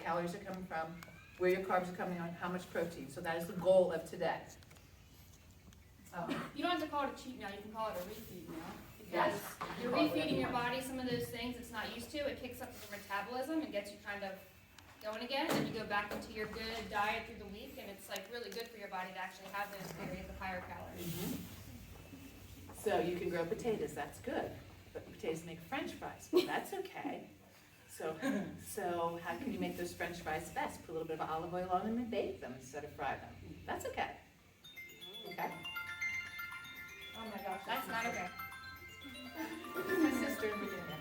calories are coming from, where your carbs are coming on, how much protein. So that is the goal of today. You don't have to call it a cheat meal, you can call it a refeed meal. Yes. Because you're refeeding your body some of those things it's not used to. It kicks up your metabolism and gets you kind of going again, and you go back into your good diet through the week, and it's like really good for your body to actually have those periods of higher calories. Mm-hmm. So you can grow potatoes, that's good. But potatoes make French fries, well, that's okay. So how can you make those French fries best? Put a little bit of olive oil on them and bake them instead of fry them. That's okay. Okay? Oh my gosh, that's not okay. My sister in Virginia.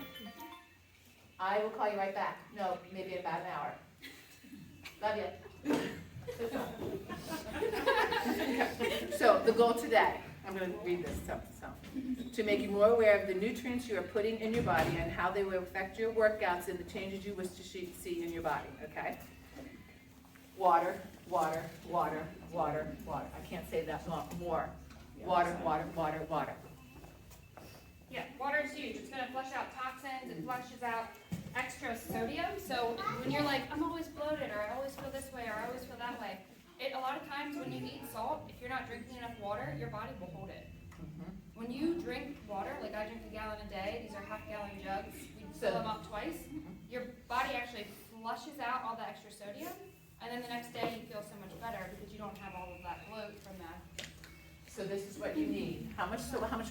I will call you right back. No, maybe in about an hour. Love you. So the goal today, I'm going to read this. To make you more aware of the nutrients you are putting in your body and how they will affect your workouts and the changes you wish to see in your body. Okay? Water, water, water, water, water. I can't say that more. Water, water, water, water. Yeah, water is huge. It's going to flush out toxins. It flushes out extra sodium. So when you're like, I'm always bloated, or I always feel this way, or I always feel that way, a lot of times when you eat salt, if you're not drinking enough water, your body will hold it. When you drink water, like I drink a gallon a day, these are half-gallon jugs, we fill them up twice, your body actually flushes out all the extra sodium, and then the next day you feel so much better because you don't have all of that bloat from that. So this is what you need. How much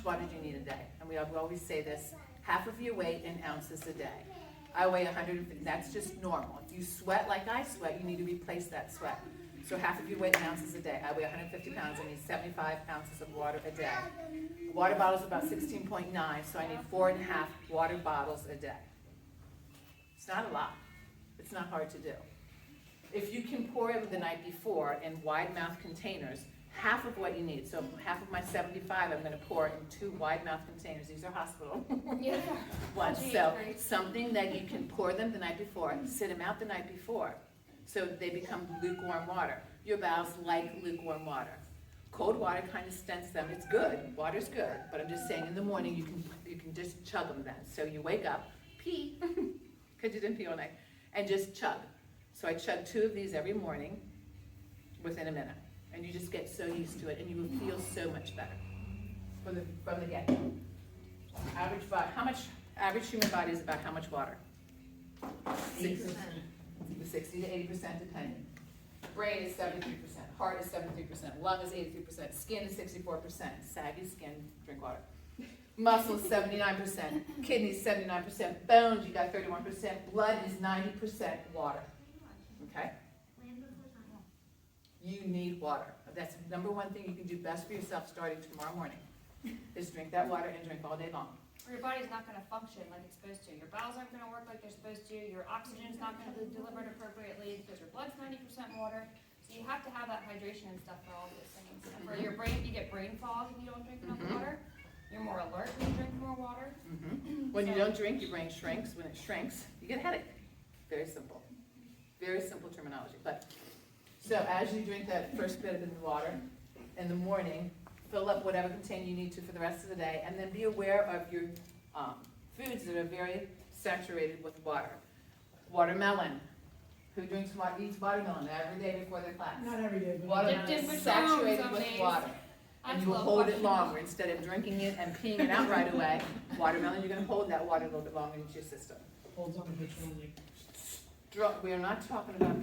water do you need a day? And we always say this, half of your weight in ounces a day. I weigh 150, that's just normal. If you sweat like I sweat, you need to replace that sweat. So half of your weight in ounces a day. I weigh 150 pounds, I need 75 ounces of water a day. A water bottle is about 16.9, so I need 4.5 water bottles a day. It's not a lot. It's not hard to do. If you can pour it the night before in wide mouth containers, half of what you need. So half of my 75, I'm going to pour in 2 wide mouth containers. These are hospital Yeah. ones. So something that you can pour them the night before, sit them out the night before, so they become lukewarm water. Your bowels like lukewarm water. Cold water kind of stints them. It's good. Water's good. But I'm just saying in the morning you can just chug them then. So you wake up, pee, because you didn't pee all night, and just chug. So I chug 2 of these every morning within a minute. And you just get so used to it, and you will feel so much better from the get-go. Average body, how much, average human body is about how much water? 60 to 80% depending. Brain is 73%, heart is 73%, lung is 83%, skin is 64%, saggy skin, drink water. Muscle is 79%, kidneys 79%, bones you got 31%, blood is 90% water. Okay? You need water. That's the number one thing you can do best for yourself starting tomorrow morning, is drink that water and drink all day long. Or your body's not going to function like it's supposed to. Your bowels aren't going to work like they're supposed to. Your oxygen's not going to be delivered appropriately because your blood's 90% water. So you have to have that hydration and stuff for all those things. And for your brain, you get brain fog if you don't drink enough water. You're more alert when you drink more water. When you don't drink, your brain shrinks. When it shrinks, you get a headache. Very simple. Very simple terminology. But so as you drink that first bit of the water in the morning, fill up whatever container you need to for the rest of the day, and then be aware of your foods that are very saturated with water. Watermelon. Who eats watermelon every day before their class? Not every day, but Watermelon Dipped is with saturated some with days. water. And you will hold it longer. Instead of drinking it and peeing it out right away, watermelon, you're going to hold that water a little bit longer into your system. holds on to Patron. We are not talking about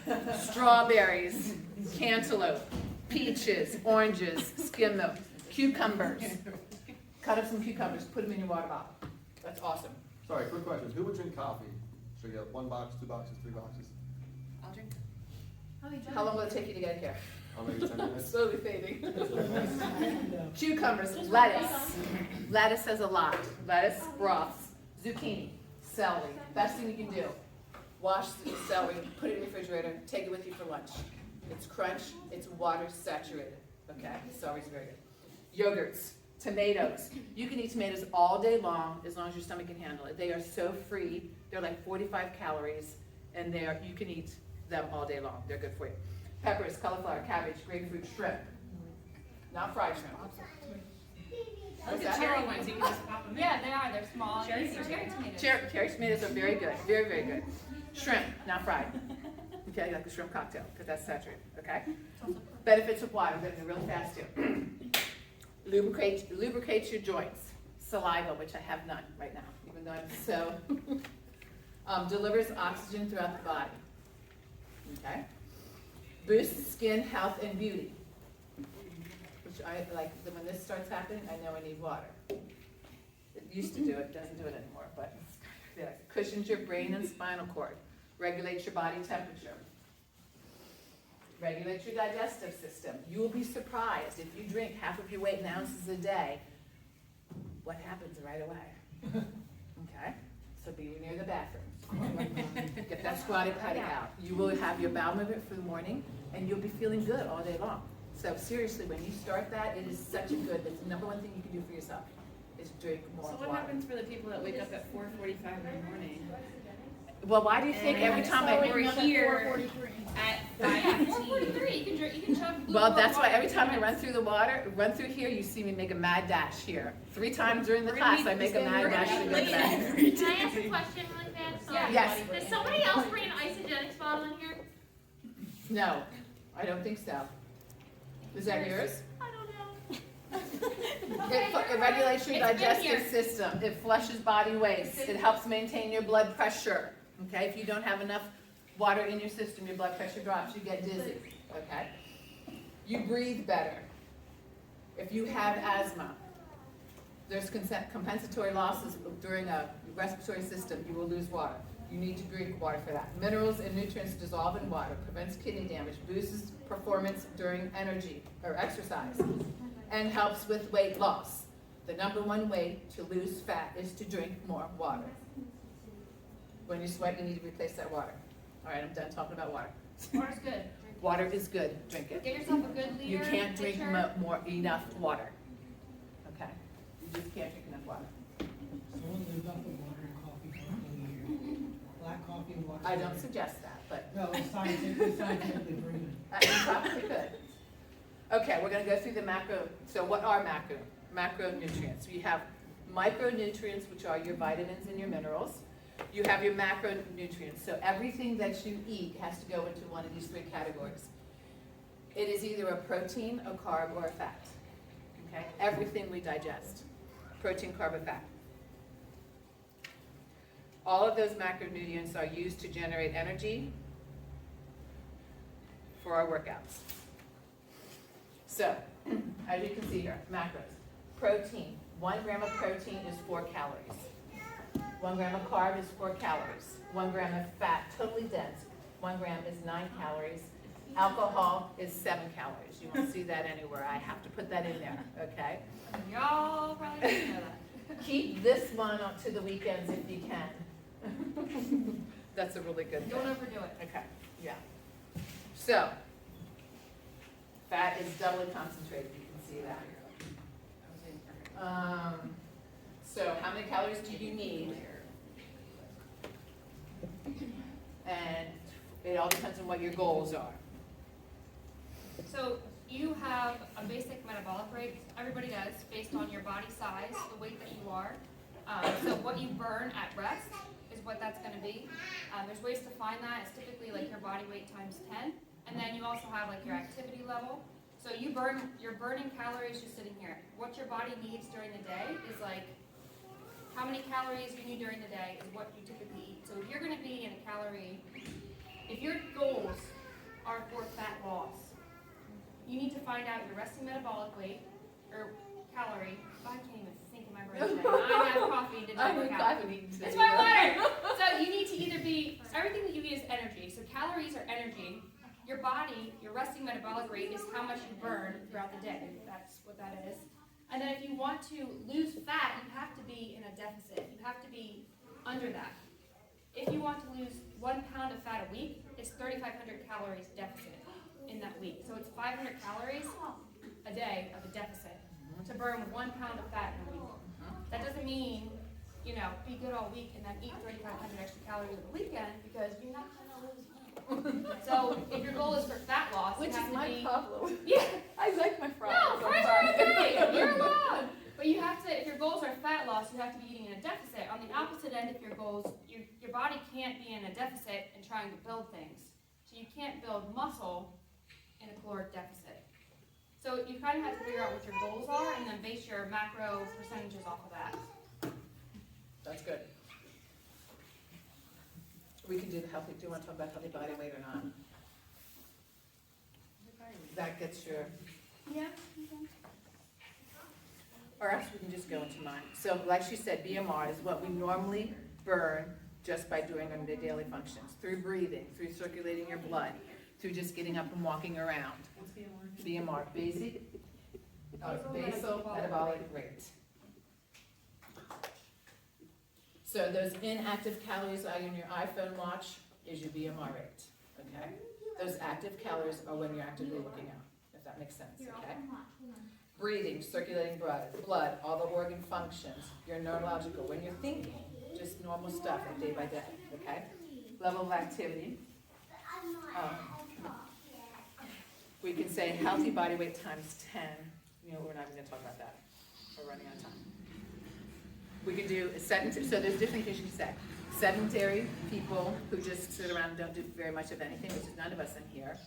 Patron. Strawberries, cantaloupe, peaches, oranges, skim milk, cucumbers. Cut up some cucumbers, put them in your water bottle. That's awesome. Sorry, quick question. Who would drink coffee? Should we get 1 box, 2 boxes, 3 boxes? I'll drink. How long will it take you to get here? Maybe 10 minutes. Slowly fading. Cucumbers, lettuce. Lettuce has a lot. Lettuce, broths, zucchini, celery. Best thing you can do. Wash the celery, put it in the refrigerator, take it with you for lunch. It's crunch, it's water saturated. Okay, celery's very good. Yogurts, tomatoes. You can eat tomatoes all day long as your stomach can handle it. They are so free. They're like 45 calories, and you can eat them all day long. They're good for you. Peppers, cauliflower, cabbage, grapefruit, shrimp. Not fried shrimp. What's The that? cherry ones, you can just pop them in. Yeah, they are. They're small. Cherry These are tomatoes. cherry tomatoes. Cherry tomatoes are very good, very, very good. Shrimp, not fried. Okay, like a shrimp cocktail, because that's saturated, okay? Benefits of water, I'm gonna go real fast here. Lubricates your joints. Saliva, which I have none right now, even though I'm so. Delivers oxygen throughout the body. Okay? Boosts skin health and beauty. Which I like, when this starts happening, I know I need water. It used to do it, doesn't do it anymore, but yeah. Cushions your brain and spinal cord. Regulates your body temperature. Regulates your digestive system. You will be surprised if you drink half of your weight in ounces a day, what happens right away. Okay? So be near the bathrooms. Get that squatty potty out. You will have your bowel movement for the morning, and you'll be feeling good all day long. So seriously, when you start that, it is such a good, it's the number one thing you can do for yourself, is drink more So water. what happens for the people that wake up at 4:45 in the morning? Well, why do you think every time I We're here at 5:15. 443. You can chug. Well, lukewarm that's why water every time I for run 10 through the water, run through here, you see me make a mad dash here. 3 times during the We're gonna class, be- I make a mad we're gonna dash to be go to the late bathroom. every Can I ask a day. question really fast? Yeah. Yes. Does somebody else bring an isogenics bottle in here? No, I don't think so. Is that yours? I don't know. It regulates your It's been digestive here. system. It flushes body waste. It helps maintain your blood pressure. Okay, if you don't have enough water in your system, your blood pressure drops, you get dizzy. Okay? You breathe better. If you have asthma, there's compensatory losses during a respiratory system, you will lose water. You need to drink water for that. Minerals and nutrients dissolve in water, prevents kidney damage, boosts performance during energy or exercise, and helps with weight loss. The number one way to lose fat is to drink more water. When you sweat, you need to replace that water. All right, I'm done talking about water. Water's good. Water is good, drink it. Get yourself a good leader. You can't drink pitcher. enough water. Okay? You just can't drink enough water. Someone lived off of water and coffee for a whole year. Black coffee and water. I don't suggest that, but No, it's scientifically proven. you probably could. Okay, we're gonna go through the macro, so what are macronutrients? You have micronutrients, which are your vitamins and your minerals. You have your macronutrients, so everything that you eat has to go into one of these 3 categories. It is either a protein, a carb, or a fat. Okay, everything we digest, protein, carb, or fat. All of those macronutrients are used to generate energy for our workouts. So, as you can see here, macros. Protein, 1 gram of protein is 4 calories. 1 gram of carb is 4 calories. 1 gram of fat, totally dense, 1 gram is 9 calories. Alcohol is 7 calories. You won't see that anywhere. I have to put that in there, okay? Y'all probably didn't know that. Keep this one up to the weekends if you can. That's a really good thing. Don't overdo it. Okay, yeah. So, fat is doubly concentrated, you can see that. So how many calories do you need? And it all depends on what your goals are. So you have a basic metabolic rate, everybody does, based on your body size, the weight that you are. So what you burn at rest is what that's gonna be. There's ways to find that, it's typically like your body weight times 10. And then you also have like your activity level. So you're burning calories just sitting here. What your body needs during the day is like, how many calories you need during the day is what you typically eat. So if you're gonna be in a calorie, if your goals are for fat loss, you need to find out your resting metabolic weight, or calorie. I can't even think in my brain today. I have coffee, did not work out. I haven't eaten today. It's my water! So you need to either be, everything that you eat is energy. So calories are energy. Your body, your resting metabolic rate is how much you burn throughout the day. That's what that is. And then if you want to lose fat, you have to be in a deficit. You have to be under that. If you want to lose 1 pound of fat a week, it's 3,500 calories deficit in that week. So it's 500 calories a day of a deficit to burn 1 pound of fat in a week. That doesn't mean, be good all week and then eat 3,500 extra calories on the weekend, because you're not going to lose weight. So if your goal is for fat loss, Which you have is to my be. problem. Yeah. I like my fries. No, fries are okay. You're allowed. But But you have to, if your goals are fat loss, you have to be eating in a deficit. On the opposite end, if your goals, your body can't be in a deficit and trying to build things. So you can't build muscle in a caloric deficit. So you kind of have to figure out what your goals are and then base your macro percentages off of that. That's good. We can do the healthy, do you want to talk about healthy body weight or not? That gets your, Yeah. or else we can just go into mine. So like she said, BMR is what we normally burn just by doing our daily functions, through breathing, through circulating your blood, through just getting up and walking around. BMR, basal metabolic rate. So those inactive calories on your iPhone watch is your BMR rate, okay? Those active calories are when you're actively working out, if that makes sense, okay? Breathing, circulating blood, all the organ functions, your neurological, when you're thinking, just normal stuff like day by day, okay? Level of activity. We can say healthy body weight times 10. You know, we're not even gonna talk about that. We're running out of time. We can do a sedentary, so there's different things you can say. Sedentary people who just sit around and don't do very much of anything, which is none of us in here.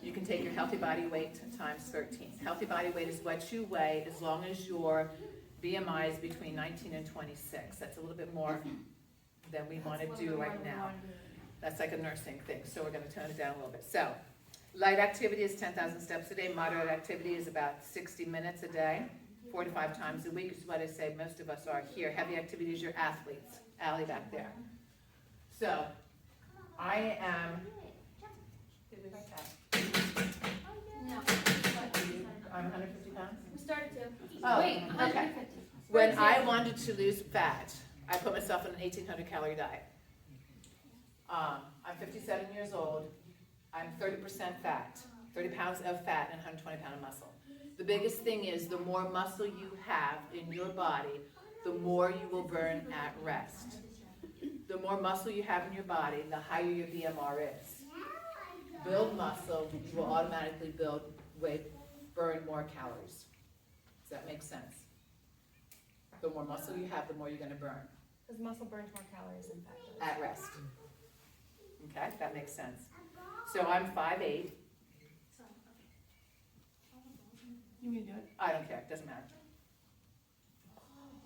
You can take your healthy body weight times 13. Healthy body weight is what you weigh as long as your BMI is between 19 and 26. That's a little bit more than we want to do right now. That's like a nursing thing, so we're going to tone it down a little bit. So, light activity is 10,000 steps a day. Moderate activity is about 60 minutes a day, 4 to 5 times a week, is what I say most of us are here. Heavy activity is your athletes. Allie back there. So, I am... No. I'm 150 pounds? We started to. Oh, Wait, okay. 150. When I wanted to lose fat, I put myself on an 1,800 calorie diet. I'm 57 years old. I'm 30% fat, 30 pounds of fat and 120 pounds of muscle. The biggest thing is the more muscle you have in your body, the more you will burn at rest. The more muscle you have in your body, the higher your BMR is. Build muscle, you will automatically burn more calories. Does that make sense? The more muscle you have, the more you're going to burn. Because muscle burns more calories than fat does. At rest. Okay, that makes sense. So I'm 5'8". You mean do it? I don't care, it doesn't matter.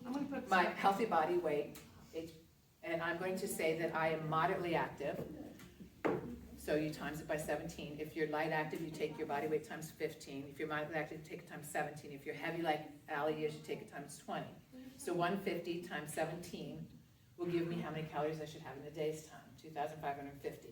I'm gonna put My healthy body weight, and I'm going to say that I am moderately active. So you times it by 17. If you're light active, you take your body weight times 15. If you're moderately active, you take it times 17. If you're heavy like Allie is, you take it times 20. So 150 times 17 will give me how many calories I should have in a day's time, 2,550.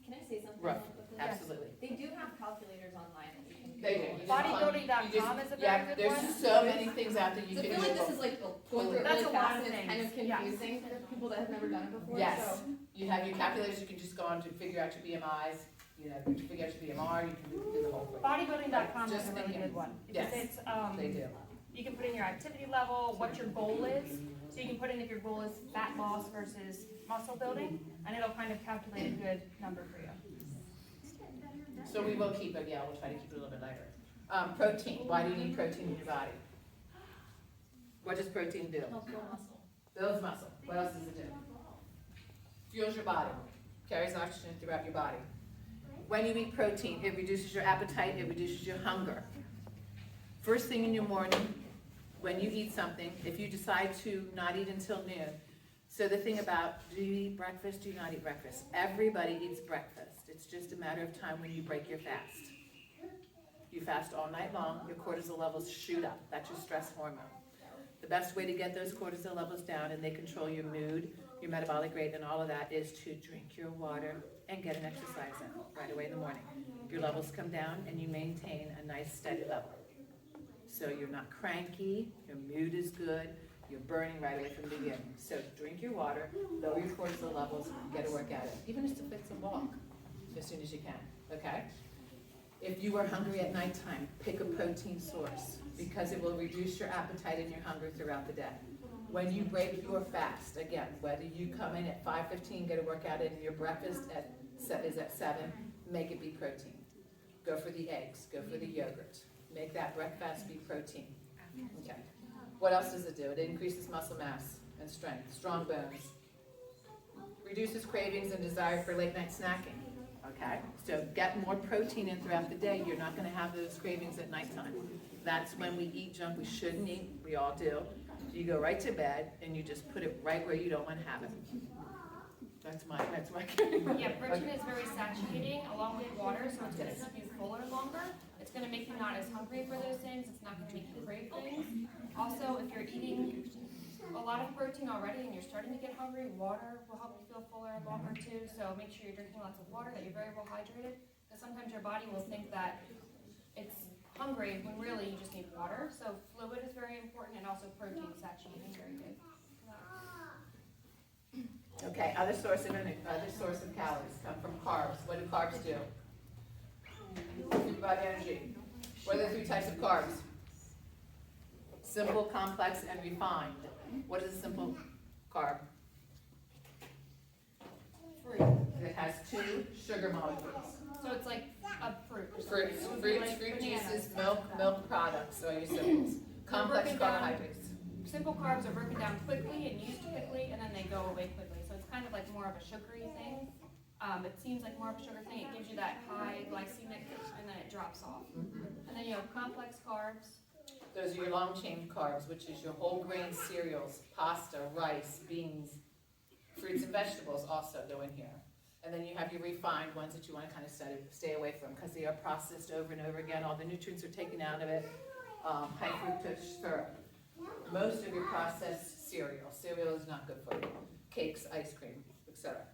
Can I say something? Right, real quickly? absolutely. They do have calculators online that you can. They do. Google. Bodybuilding.com is a very Yeah, good there's one. so many things out there you So I can feel like Google. this is like going through it That's really a lot fast of and it's kind of things. Yeah. confusing for people that have never done it before. Yes, So you have your calculators, you can just go on to figure out your BMIs, you know, figure out your BMR, you can do the whole thing. Bodybuilding.com is Just a really thinking. good one. Yes, Because it's, They do. you can put in your activity level, what your goal is. So you can put in if your goal is fat loss versus muscle building, and it'll kind of calculate a good number for you. So we will keep it, yeah, we'll try to keep it a little bit lighter. Protein, why do you need protein in your body? What does protein do? helps build muscle. Builds muscle. What else does it do? Fuels your body, carries oxygen throughout your body. When you eat protein, it reduces your appetite, it reduces your hunger. First thing in your morning, when you eat something, if you decide to not eat until noon, so the thing about, do you eat breakfast, do you not eat breakfast? Everybody eats breakfast. It's just a matter of time when you break your fast. You fast all night long, your cortisol levels shoot up. That's your stress hormone. The best way to get those cortisol levels down and they control your mood, your metabolic rate, and all of that is to drink your water and get an exercise in right away in the morning. Your levels come down and you maintain a nice steady level. So you're not cranky, your mood is good, you're burning right away from the beginning. So drink your water, lower your cortisol levels, get a workout in. Even just if it's a walk, as soon as you can, okay? If you are hungry at nighttime, pick a protein source because it will reduce your appetite and your hunger throughout the day. When you break your fast, again, whether you come in at 5:15, get a workout in, your breakfast is at 7, make it be protein. Go for the eggs, go for the yogurt. Make that breakfast be protein. Okay. What else does it do? It increases muscle mass and strength, strong bones. Reduces cravings and desire for late night snacking, okay? So get more protein in throughout the day. You're not gonna have those cravings at nighttime. That's when we eat junk we shouldn't eat, we all do. You go right to bed and you just put it right where you don't wanna have it. That's my Yeah, protein is very saturating along with water, so it's gonna keep you fuller longer. It's gonna make you not as hungry for those things, it's not gonna make you crave things. Also, if you're eating a lot of protein already and you're starting to get hungry, water will help you feel fuller and longer too, so make sure you're drinking lots of water, that you're very well hydrated, because sometimes your body will think that it's hungry when really you just need water. So fluid is very important, and also protein saturating is very good. Okay, other source of calories come from carbs. What do carbs do? Provide energy. What are the 3 types of carbs? Simple, complex, and refined. What is a simple carb? Fruit. It has 2 sugar molecules. So it's like a fruit or something. Fruits, It would be like fruit bananas. juices, milk products, are your simples. Complex broken down. carbohydrates. Simple carbs are broken down quickly and used quickly, and then they go away quickly. So it's kind of like more of a sugary thing. It seems like more of a sugar thing. It gives you that high glycemic, and then it drops off. And then you have complex carbs. Those are your long chain carbs, which is your whole grain cereals, pasta, rice, beans, fruits and vegetables also go in here. And then you have your refined ones that you want to kind of stay away from because they are processed over and over again. All the nutrients are taken out of it. High fructose syrup. Most of your processed cereal is not good for you. Cakes, ice cream, etc.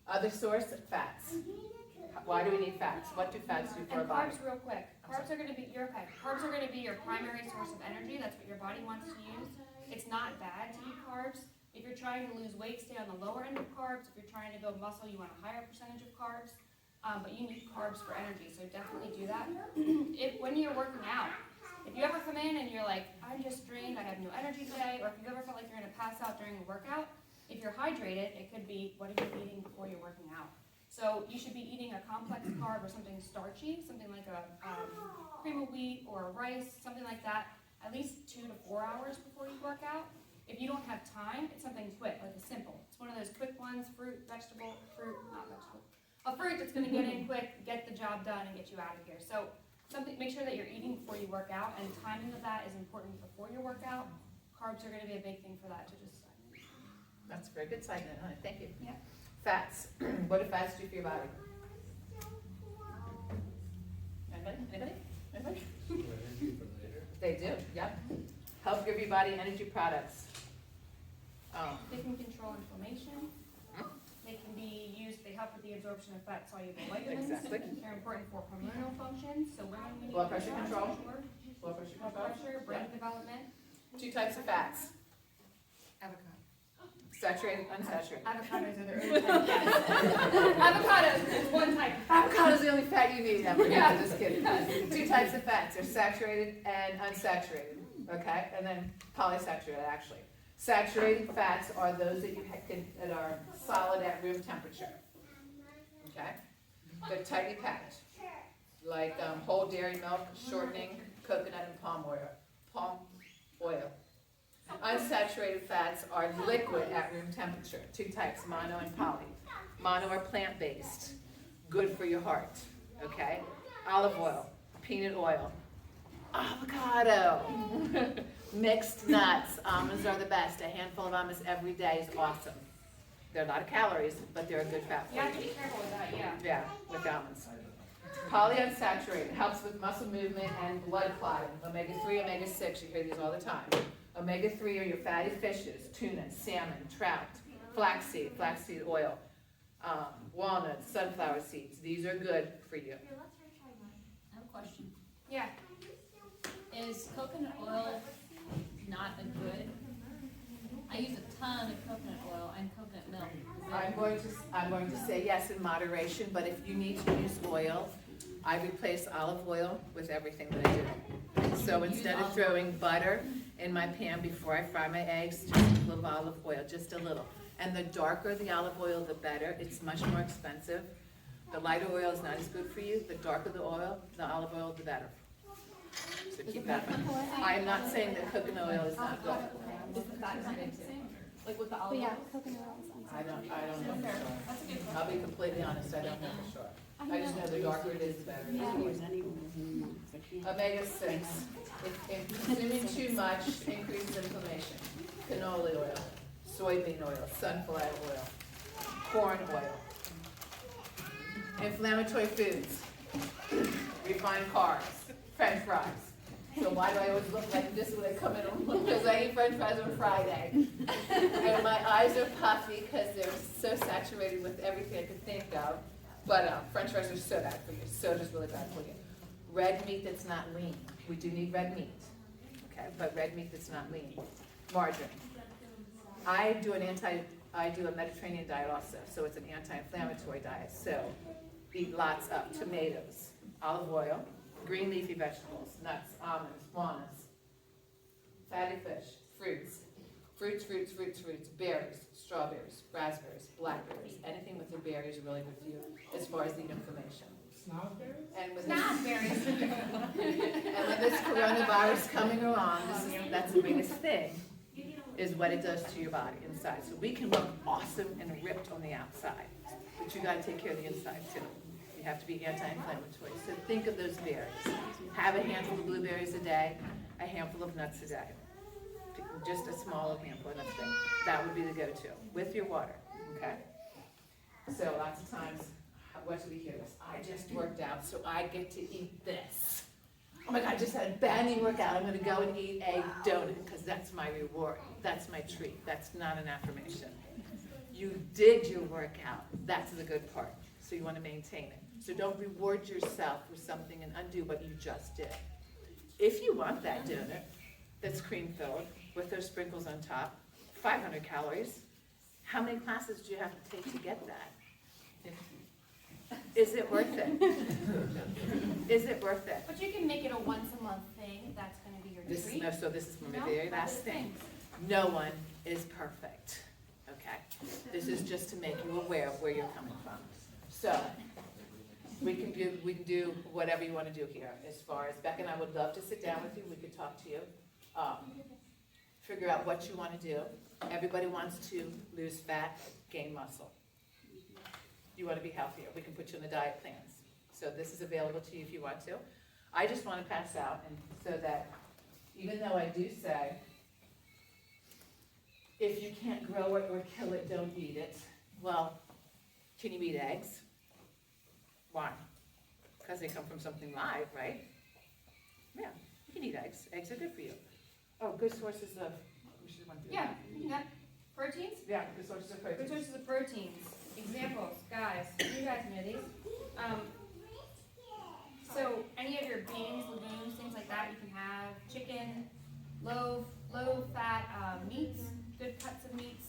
Other source, fats. Why do we need fats? What do fats do for our And body? carbs, real quick. Carbs are gonna be, you're okay. Carbs are gonna be your primary source of energy. That's what your body wants to use. It's not bad to eat carbs. If you're trying to lose weight, stay on the lower end of carbs. If you're trying to build muscle, you want a higher percentage of carbs. But you need carbs for energy, so definitely do that. When you're working out, if you ever come in and you're like, I'm just drained, I have no energy today, or if you've ever felt like you're gonna pass out during a workout, if you're hydrated, it could be, what are you eating before you're working out? So you should be eating a complex carb or something starchy, something like a cream of wheat or a rice, something like that, at least 2 to 4 hours before you work out. If you don't have time, it's something quick, like a simple. It's one of those quick ones, not vegetable. A fruit that's gonna get in quick, get the job done, and get you out of here. So make sure that you're eating before you work out, and timing of that is important before your workout. Carbs are gonna be a big thing for that, to just. That's a very good side note, honey. Thank you. Yeah. Fats. What do fats do for your body? Anybody? They do, yep. Help give your body energy products. They can control inflammation. They can be used, they help with the absorption of fat-soluble vitamins. Exactly. They're important for hormonal functions, so women we need Blood pressure fats, control. for sure. Blood pressure Blood control. pressure, brain development. 2 types of fats. Avocado. Saturated, unsaturated. Avocados are the only type. Avocados is one type. Avocado's the only fat you need, Emily. Yeah. I'm just kidding. 2 types of fats. They're saturated and unsaturated. Okay? And then polysaturated, actually. Saturated fats are those that that are solid at room temperature. Okay? They're tightly packed. Like whole dairy milk, shortening, coconut, and palm oil. Unsaturated fats are liquid at room temperature. 2 types, mono and poly. Mono are plant-based, good for your heart, okay? Olive oil, peanut oil, avocado, mixed nuts. Almonds are the best. A handful of almonds every day is awesome. They're a lot of calories, but they're a good fat for You have to you. be careful with that, yeah. Yeah, with almonds. Polyunsaturated, helps with muscle movement and blood clotting. Omega-3, omega-6, you hear these all the time. Omega-3 are your fatty fishes, tuna, salmon, trout, flaxseed oil, walnuts, sunflower seeds. These are good for you. I have a question. Yeah. Is coconut oil not a good? I use a ton of coconut oil and coconut milk. I'm going to say yes in moderation, but if you need to use oil, I replace olive oil with everything that I do. So instead of throwing butter in my pan before I fry my eggs, just a little olive oil, just a little. And the darker the olive oil, the better. It's much more expensive. The lighter oil is not as good for you. The darker the olive oil, the better. So so keep that in mind. I am not saying that coconut oil is not good. Is the fat is good too? Like with the But olive yeah, oil? coconut oil is on. I don't know for sure. That's a good I'll be completely honest, I don't know for sure. I just know the darker it is, the better it is. Omega-6, if consuming too much increases inflammation. Canola oil, soybean oil, sunflower oil, corn oil. Inflammatory foods, refined carbs, French fries. So why do I always look like this when I come in? Because I eat French fries on Friday. And my eyes are puffy because they're so saturated with everything I could think of. But French fries are so bad for you. Soda's really bad for you. Red meat that's not lean. We do need red meat. Okay, but red meat that's not lean. Margarine. I do a Mediterranean diet also, so it's an anti-inflammatory diet. So eat lots of tomatoes, olive oil, green leafy vegetables, nuts, almonds, walnuts, fatty fish, fruits, berries, strawberries, raspberries, blackberries. Anything with the berries is really good for you as far as the inflammation. Snozberries? And with Not berries. and with this coronavirus coming along, that's the biggest thing, is what it does to your body inside. So we can look awesome and ripped on the outside, but you gotta take care of the inside too. You have to be anti-inflammatory. So think of those berries. Have a handful of blueberries a day, a handful of nuts a day. Just a small handful of nuts a day. That would be the go-to, with your water, okay? So lots of times, what do we hear this? I just worked out, so I get to eat this. Oh my God, I just had a banging workout, I'm gonna go and eat a donut, because that's my reward, that's my treat, that's not an affirmation. You did your workout, that's the good part, so you wanna maintain it. So don't reward yourself for something and undo what you just did. If you want that donut that's cream-filled, with those sprinkles on top, 500 calories, how many classes do you have to take to get that? Is it worth it? Is it worth it? But you can make it a once-a-month thing, if that's gonna be your This is, treat. no, so this is my No? very That's last the thing. No one is perfect, okay? This is just to make you aware of where you're coming from. So, we can do whatever you wanna do here, as far as, Beck and I would love to sit down with you, we could talk to you. Figure out what you wanna do. Everybody wants to lose fat, gain muscle. You wanna be healthier, we can put you on the diet plans. So this is available to you if you want to. I just wanna pass out, and so that, even though I do say, if you can't grow it or kill it, don't eat it. Well, can you eat eggs? Why? Because they come from something live, right? Yeah, you can eat eggs. Eggs are good for you. Oh, good sources of, we should run through Yeah, that. yeah. Proteins? Yeah, good sources of Good protein. sources of proteins. Examples, guys, you guys know these. So any of your beans, legumes, things like that, you can have chicken, low fat meats, good cuts of meats,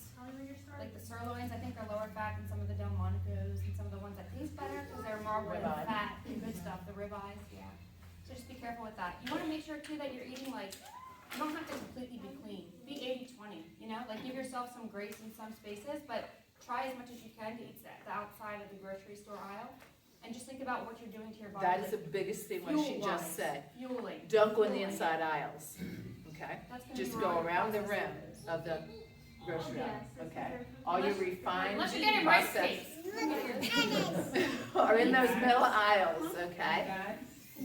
like the sirloins, I think are lower fat than some of the Delmonico's and some of the ones that taste better because they're more low Ribeye. fat and good stuff, the ribeyes, yeah. So just be careful with that. You wanna make sure too that you're eating like, you don't have to completely be clean. Be 80-20, you know? Like give yourself some grace in some spaces, but try as much as you can to eat the outside of the grocery store aisle. And just think about what you're doing to your body. That is the biggest thing, what she Fuel-wise. just said. Fueling. Don't go in the Fueling. inside aisles, okay? That's gonna Just be go wrong. around the rim of the grocery aisle, okay? All your refined, Unless you're getting rice processed cakes. are in those middle aisles, okay?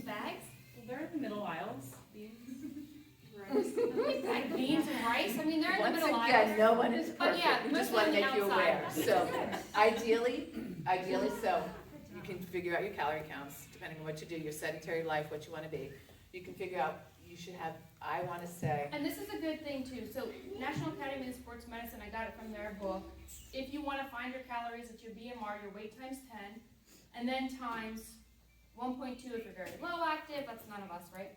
Bags? They're in the middle aisles. Like beans and rice? I mean, they're in the Once middle again, aisle. no one is But yeah, perfect, we just mostly wanna on the make you outside. aware. That's So, good. ideally, so, you can figure out your calorie counts, depending on what you do, your sedentary life, what you wanna be. You can figure out, you should have, I wanna say, And this is a good thing too. So National Academy of Sports Medicine, I got it from their book. If you wanna find your calories at your BMR, your weight times 10, and then times 1.2 if you're very low active, that's none of us, right?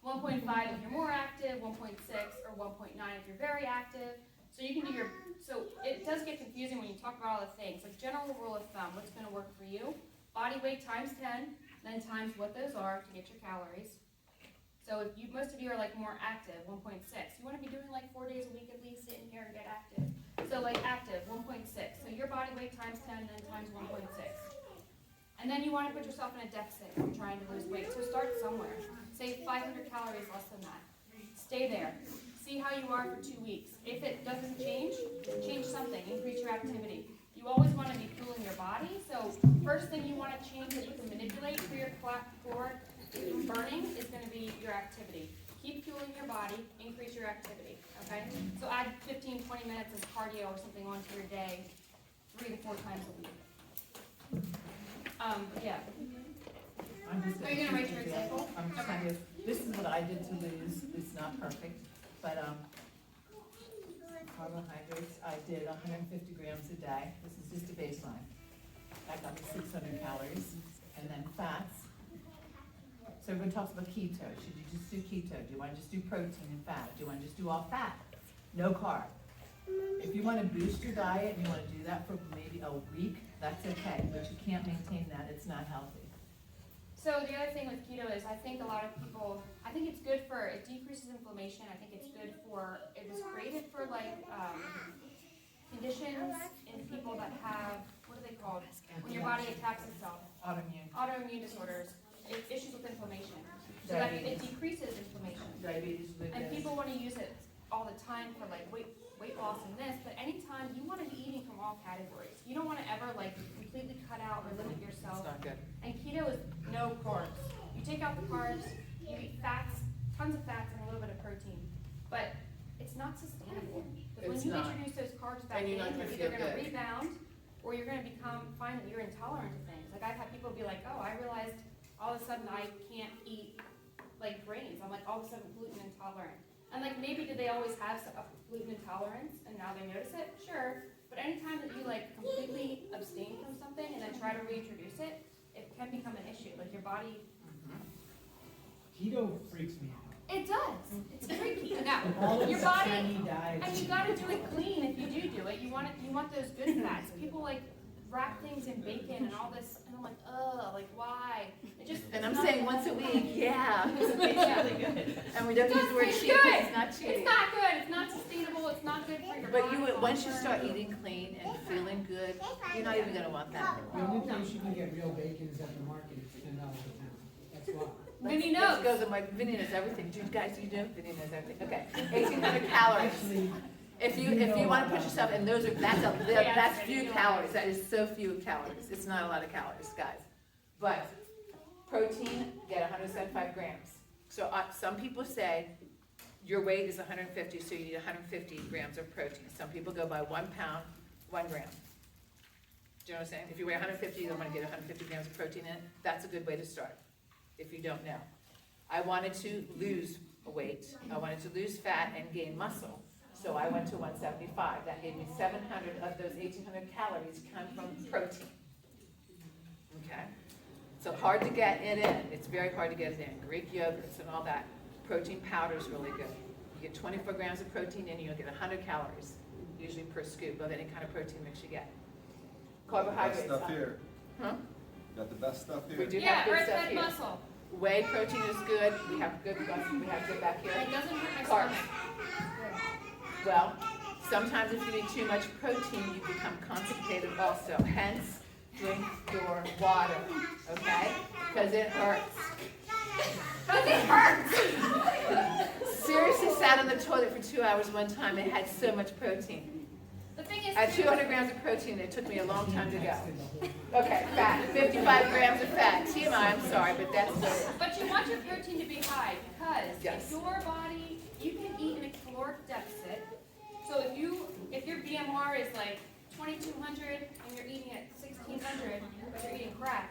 1.5 if you're more active, 1.6 or 1.9 if you're very active. So you can do your, so it does get confusing when you talk about all the things. Like general rule of thumb, what's gonna work for you? Body weight times 10, then times what those are to get your calories. So if you, most of you are like more active, 1.6. You wanna be doing like 4 days a week at least, sitting here and get active. So like active, 1.6. So your body weight times 10, then times 1.6. And And then you want to put yourself in a deficit if you're trying to lose weight. So start somewhere. Say 500 calories less than that. Stay there. See how you are for 2 weeks. If it doesn't change something. Increase your activity. You always want to be fueling your body. So first thing you want to change that you can manipulate for your caloric burning is going to be your activity. Keep fueling your body. Increase your activity. Okay? So add 15, 20 minutes of cardio or something onto your day 3 to 4 times a week. Yeah. I'm just Are you gonna write your example? I'm just gonna give, this is what I did to lose, it's not perfect, but, carbohydrates, I did 150 grams a day, this is just a baseline. That got me 600 calories, and then fats. So everyone talks about keto, should you just do keto? Do you wanna just do protein and fat? Do you wanna just do all fat? No carb. If you wanna boost your diet and you wanna do that for maybe a week, that's okay, but you can't maintain that, it's not healthy. So the other thing with keto is I think a lot of people, I think it's good for, it decreases inflammation. I think it's good for, it was created for like conditions in people that have, what are they called? When your body attacks itself. Autoimmune disorders, issues with inflammation. So that it decreases inflammation. Diabetes, And lupus. people want to use it all the time for like weight loss and this, but anytime you want to be eating from all categories. You don't want to ever like completely cut out or limit yourself. It's not good. And keto is no carbs. You take out the carbs, you eat fats, tons of fats and a little bit of protein. But it's not sustainable. Because when It's you not. introduce those carbs back And in, you're not you're gonna either feel gonna good. rebound or you're gonna find that you're intolerant to things. Like I've had people be like, oh, I realized all of a sudden I can't eat like grains. I'm like all of a sudden gluten intolerant. And like maybe did they always have a gluten intolerance and now they notice it? Sure. But anytime that you like completely abstain from something and then try to reintroduce it, it can become an issue. Like your body, Keto freaks me out. it does. It's freaky. Now, All of your the body, trendy diets. and you gotta do it clean if you do it. You want those good fats. People like wrap things in bacon and all this, and I'm like, ugh, like why? It just. And it's I'm not- saying once a week, yeah. Yeah. And we don't use the word It's cheat, good. because it's not It's cheating. not good. It's not sustainable. It's not good for your But body. you, once you long start term. eating clean and feeling good, you're not even gonna want that. The only place you can get real bacon is at the market, it's $10 a pound, that's why. Vinny Let's knows. go to my, Vinny knows everything. Do you guys, you know? Vinny knows everything. Okay, 1,800 calories. Actually, If you wanna put yourself, and those are, that's Yeah, few yeah. calories. That is so few calories. It's not a lot of calories, guys. But protein, get 175 grams. So some people say your weight is 150, so you need 150 grams of protein. Some people go by 1 pound, 1 gram. Do you know what I'm saying? If you weigh 150, you don't wanna get 150 grams of protein in. That's a good way to start, if you don't know. I wanted to lose weight. I wanted to lose fat and gain muscle. So I went to 175. That gave me 700 of those 1,800 calories come from protein. Okay? So hard to get it in. It's very hard to get it in. Greek yogurts and all that. Protein powder is really good. You get 24 grams of protein in, you'll get 100 calories, usually per scoop of any kind of protein mix you get. Carbohydrates. Best stuff here. Huh? Got the best stuff here. We do Yeah, have good earth stuff fed here. muscle. Whey protein is good. We have good muscle. We have good back here. It doesn't hurt my Carbs. stomach. Well, sometimes if you eat too much protein, you become constipated also. Hence, drink your water, okay? Because it hurts. Because it hurts! Seriously sat on the toilet for 2 hours one time and had so much protein. The thing is, At too- 200 grams of protein, it took me a long time to go. Okay, fat, 55 grams of fat. TMI, I'm sorry, but that's what it is. but you want your protein to be high because Yes. if your body, you can eat in a caloric deficit. So if your BMR is like 2,200 and you're eating at 1,600, but you're eating crap,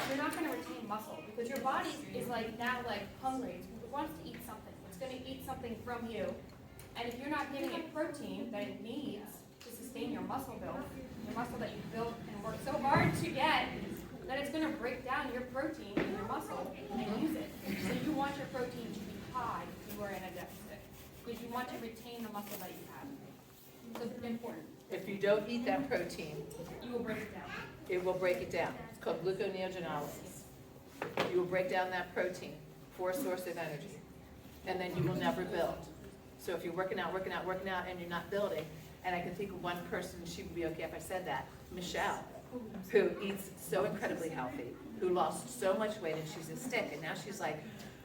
you're not going to retain muscle because your body is like now like hungry. It wants to eat something. It's going to eat something from you. And if you're not giving it protein that it needs to sustain your muscle build, your muscle that you built and worked so hard to get, then it's going to break down your protein in your muscle and use it. So you want your protein to be high if you are in a deficit because you want to retain the muscle that you have. So it's important. If you don't eat that protein, You will break it down. it will break it down. It's called gluconeogenesis. You will break down that protein for a source of energy, and then you will never build. So if you're working out, and you're not building, and I can think of one person, she would be okay if I said that, Michelle. who eats so incredibly healthy, who lost so much weight and she's a stick, and now she's like,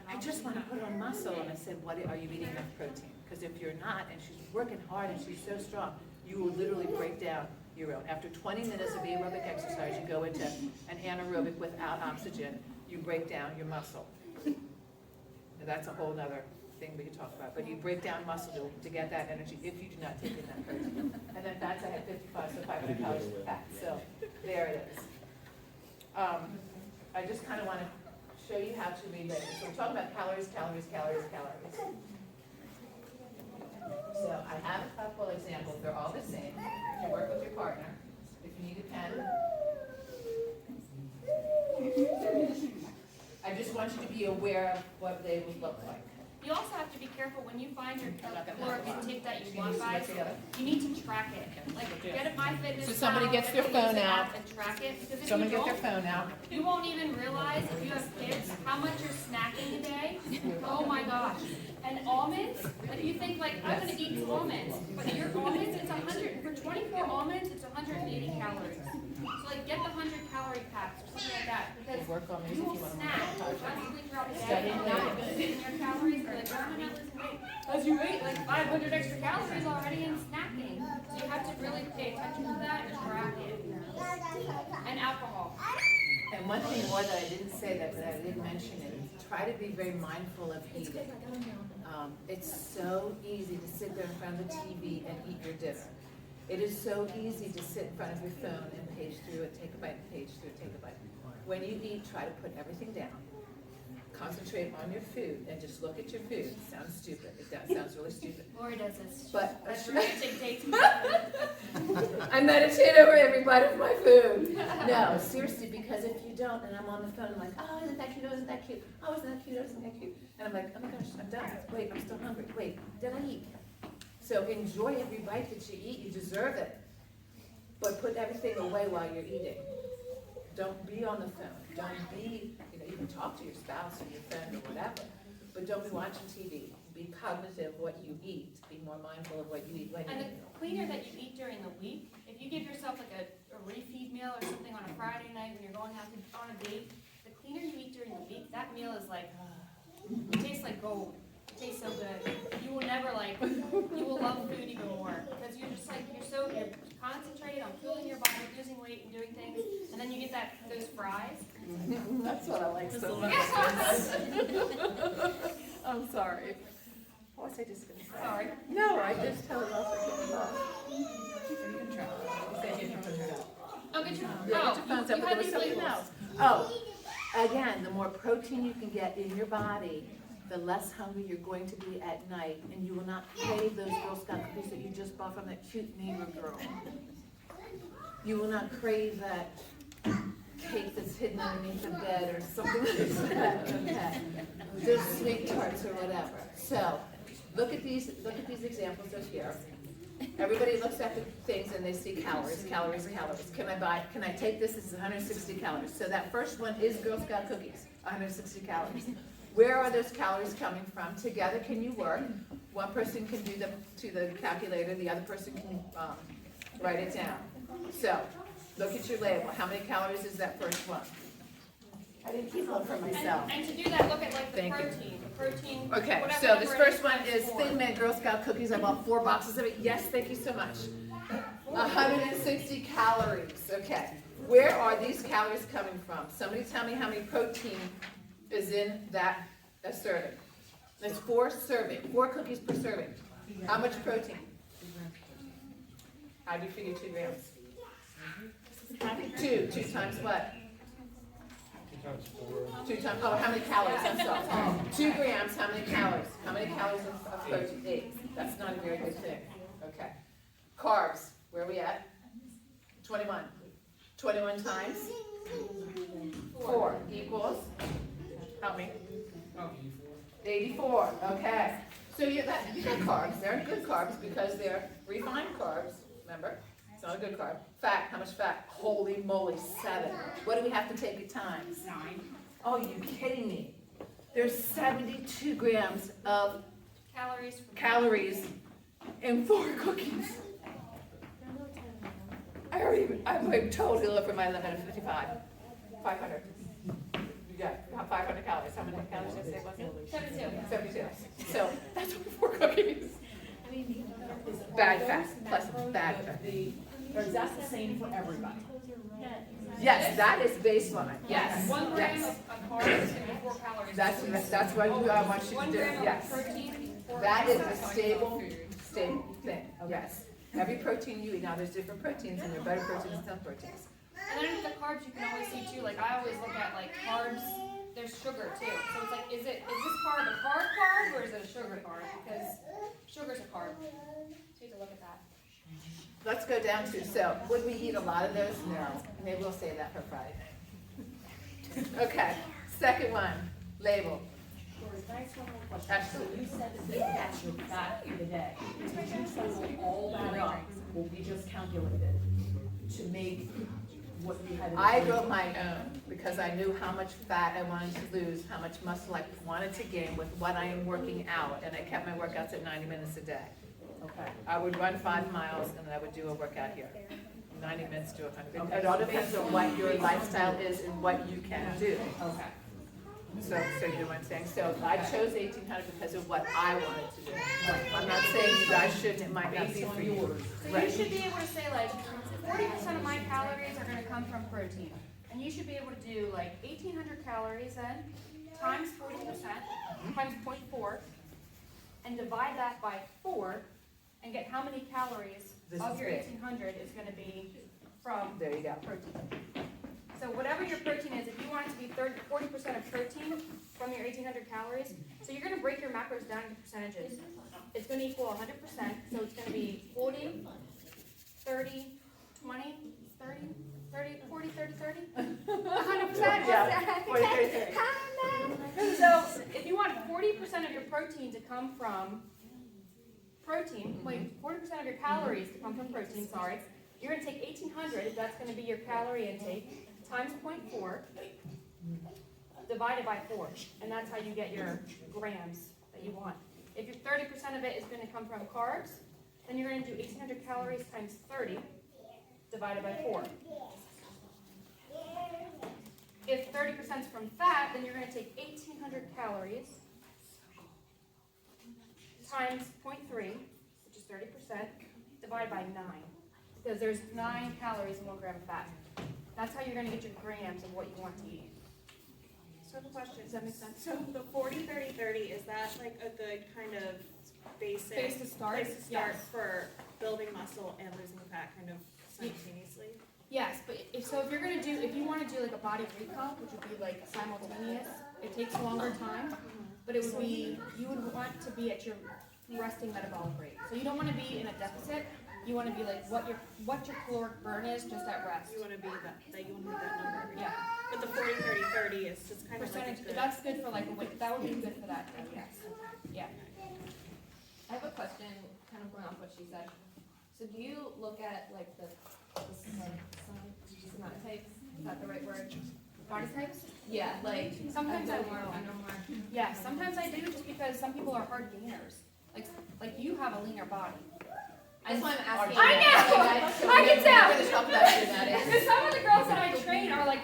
I just want to put on muscle. And I said, what are you eating enough protein? Because if you're not, and she's working hard and she's so strong, you will literally break down your own. After 20 minutes of aerobic exercise, you go into an anaerobic without oxygen, you break down your muscle. And that's a whole nother thing we can talk about, but you break down muscle to get that energy if you do not take in that protein. And then fats, I had 55, so 500 calories per fat. So there it is. I just kind of want to show you how to relate it. So we're talking about calories, calories, calories, calories. So I have a couple examples. They're all the same. You work with your partner. If you need a pen. I just want you to be aware of what they would look like. You also have to be careful when you find your I'm not gonna caloric have a lot. intake that you Can want, use them guys. together? You need to track it. Like, get it MyFitnessPal. So somebody gets their use phone the out. app and track it, because if Someone you get their don't, phone out. you won't even realize if you have kids how much you're snacking a day. Oh my gosh. And almonds, like you think like, I'm gonna eat 2 almonds, but your almonds, it's 100, for 24 almonds, it's 180 calories. So like get the 100-calorie packs or something like that, because Work on these you if will you want to snack work on constantly throughout the day Studying and not eating your calories, and like, oh, I'm not losing weight. Because you ate like 500 extra calories already in snacking. So you have to really pay attention to that and track it. And alcohol. And one thing more that I didn't say that I didn't mention it, try to be very mindful of eating. It's so easy to sit there in front of the TV and eat your dinner. It is so easy to sit in front of your phone and page through it, take a bite, page through it, take a bite. When you eat, try to put everything down. Concentrate on your food and just look at your food. Sounds stupid. It does. Sounds really stupid. Lori does this. But That's really dictates me. I meditate over every bite of my food. No, seriously, because if you don't, and I'm on the phone, I'm like, oh, isn't that cute? Oh, isn't that cute? Oh, isn't that cute? Oh, isn't that cute? And I'm like, oh my gosh, I'm done. Wait, I'm still hungry. Wait, did I eat? So enjoy every bite that you eat. You deserve it. But put everything away while you're eating. Don't be on the phone. Don't be, you can talk to your spouse or your friend or whatever, but don't be watching TV. Be cognitive of what you eat. Be more mindful of what you eat when you And eat. the cleaner that you eat during the week, if you give yourself like a refeed meal or something on a Friday night when you're going out on a date, the cleaner you eat during the week, that meal is like, it tastes like gold. It tastes so good. You will never you will love food even more, because you're just like, you're concentrated on fueling your body, losing weight and doing things, and then you get those fries. That's what I like so much. I'm sorry. What was I just gonna say? Sorry. No, I just tell it off. You can try. You said you can put it out. Oh, get your, Yeah, oh, get your phones up, you but had there was these something labels. else. Oh, again, the more protein you can get in your body, the less hungry you're going to be at night, and you will not crave those Girl Scout cookies that you just bought from that cute neighbor girl. You will not crave that cake that's hidden underneath the bed or something like that. Okay. Those sweet tarts or whatever. So, look at these examples of here. Everybody looks at the things and they see calories, calories, calories. Can I take this? This is 160 calories. So that first one is Girl Scout cookies, 160 calories. Where are those calories coming from? Together can you work? One person can do to the calculator, the other person can write it down. So, look at your label. How many calories is that first one? I didn't keep one for myself. And to do that, look at like the Thank you. protein. Okay, whatever so this number it first one is times Thin Mint Girl Scout cookies. I bought 4 boxes of it. Yes, thank you so much. 160 calories. Okay, where are these calories coming from? Somebody tell me how many protein is in that serving. It's 4 cookies per serving. How much protein? How do you figure 2 grams? 2 times what? 2 times, oh, how many calories, I'm sorry. 2 grams, how many calories? How many calories of protein? 8. That's not a very good thing. Okay. Carbs, where are we at? 21. 21 times 4 equals, help me. 84, okay. So you got carbs, they're good carbs because they're refined carbs, remember? It's not a good carb. Fat, how much fat? Holy moly, 7. What do we have to take at times? 9. Oh, you kidding me? There's 72 grams of calories. calories in 4 cookies. I'm totally over my limit of 55, 500. You got 500 calories, how many calories did I say was it? 72. So that's what we're cooking. Bad fat, plus bad fat. Or is that the same for everybody? Yes, that is baseline, yes. 1 gram Yes. of carbs is gonna be 4 calories. That's what I want you to 1 do, gram of yes. protein, 4 That is calories. a stable thing, yes. Every protein you eat, now there's different proteins, and there are better proteins and some proteins. And then with the carbs, you can always see too, like I always look at like carbs, there's sugar too. So it's like, is this carb a carb or is it a sugar carb? Because sugar's a carb. So you have to look at that. Let's go down to, so, would we eat a lot of those? No. Maybe we'll save that for Friday. Okay, second one, label. Doris, can I ask one more question? Absolutely. So you said that that's your fat for the day. Did you total all that up, what we just calculated, to make what you had? in the I fridge? wrote my own, because I knew how much fat I wanted to lose, how much muscle I wanted to gain with what I am working out, and I kept my workouts at 90 minutes a day. Okay. I would run 5 miles, and then I would do a workout here. 90 minutes to 100. It all depends on what your lifestyle is and what you can do. Okay. So you know what I'm saying? So I chose 1,800 because of what I wanted to do. I'm not saying you guys shouldn't, it might not be Based for on you. yours. So you should be able to say like 40% of my calories are gonna come from protein. And you should be able to do like 1,800 calories then, times 40%, times 0.4, and divide that by 4, and get how many calories This of is your big. 1,800 is gonna be from There you go. protein. So whatever your protein is, if you want it to be 40% of protein from your 1,800 calories, so you're gonna break your macros down into percentages. It's gonna equal 100%, so it's gonna be 40, 30, 20, 30, 30, 40, 30, 30? 100%? Yeah, 40, 30, 30. So if you want 40% of your protein to come from protein, wait, 40% of your calories to come from protein, sorry, you're gonna take 1,800, that's gonna be your calorie intake, times 0.4, divided by 4, and that's how you get your grams that you want. If your 30% of it is gonna come from carbs, then you're gonna do 1,800 calories times 30, divided by 4. If 30% is from fat, then you're gonna take 1,800 calories times 0.3, which is 30%, divided by 9. Because there's 9 calories in 1 gram of fat. That's how you're gonna get your grams of what you want to eat. So I have a question. Does that make sense? So the 40-30-30, is that like a good kind of basic Base to start? place to start Yes. for building muscle and losing fat kind of simultaneously? Yes, but if you're gonna do, if you wanna do like a body recomp, which would be like simultaneous, it takes a longer time, but it would be, you would want to be at your resting metabolic rate. So you don't wanna be in a deficit, you wanna be like what your caloric burn is just at rest. You want to be that you want to be that number every day. Yeah, But the 40-30-30 is just kind of like percentage, a good. that's good for like a weight, that would be good for that, yes. Yeah. I have a question, kind of going off what she said. So do you look at like the somatotypes, is that the right word? Body types? Yeah, like. Sometimes I know do. more, I know more. Yeah, sometimes I do just because some people are hard gainers. Like you have a leaner body. That's why I'm asking. I know! I can tell! We're gonna talk about genetics. Because some of the girls that I train are like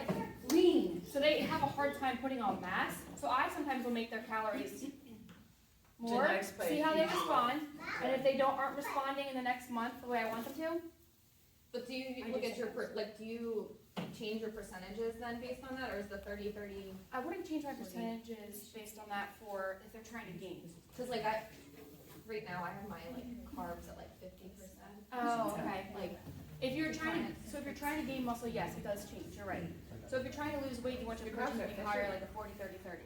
lean, so they have a hard time putting on mass. So I sometimes will make their calories more, Genetics play a see how they huge role. respond, and if they aren't responding in the next month the way I want them to, But do you look at your, do you change your percentages then based on that, or is the 30-30? I wouldn't change my percentages based on that for if they're trying to gain. Cause like right now I have my like carbs at like 50%. Oh, okay. Like, If you're trying to gain muscle, yes, it does change, you're right. So if you're trying to lose weight, you want your protein to be higher, like a 40-30-30.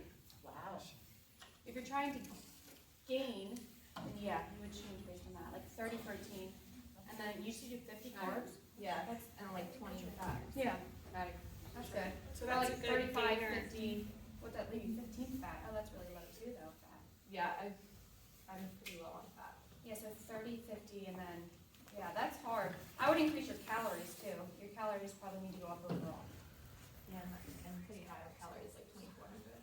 wow. If you're trying to gain, then yeah, you would change based on that, like 30-13. And then you used to do 50 carbs. Yeah, and like 20 fat. Yeah. Got it. That's good. So Or that's like a good 35, gainer. 50, what'd that leave you, 15 fat? Oh, that's really low too though, fat. Yeah, I'm pretty low on fat. Yeah, so 30, 50, and then, yeah, that's hard. I would increase your calories too. Your calories probably need to go up overall. Yeah, I'm pretty high on calories, like 2,400.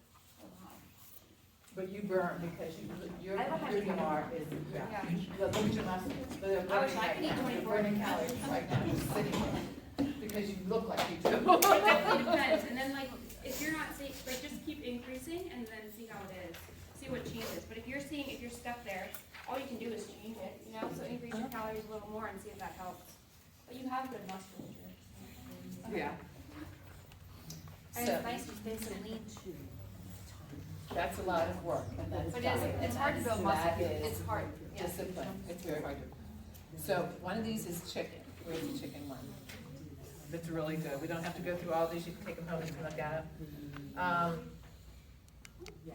But you burn because your I have a high BMR is, Yeah. look at your muscles, they're I wish burning I right could eat now, you're 24. burning calories right now, just sitting there, because you look like you do. It definitely depends, and then like, if you're not seeing, like, just keep increasing and then see how it is, see what changes. But if you're stuck there, all you can do is change it, you know, so increase your calories a little more and see if that helps. But you have good musculature. Yeah. And So, it's nice to stay so lean too. that's a lot of work, and that's But it's hard to build muscle, That is it's hard, yeah. discipline, it's very hard to. So, one of these is chicken, where's the chicken one? It's really good, we don't have to go through all these, you can take them home and look at them.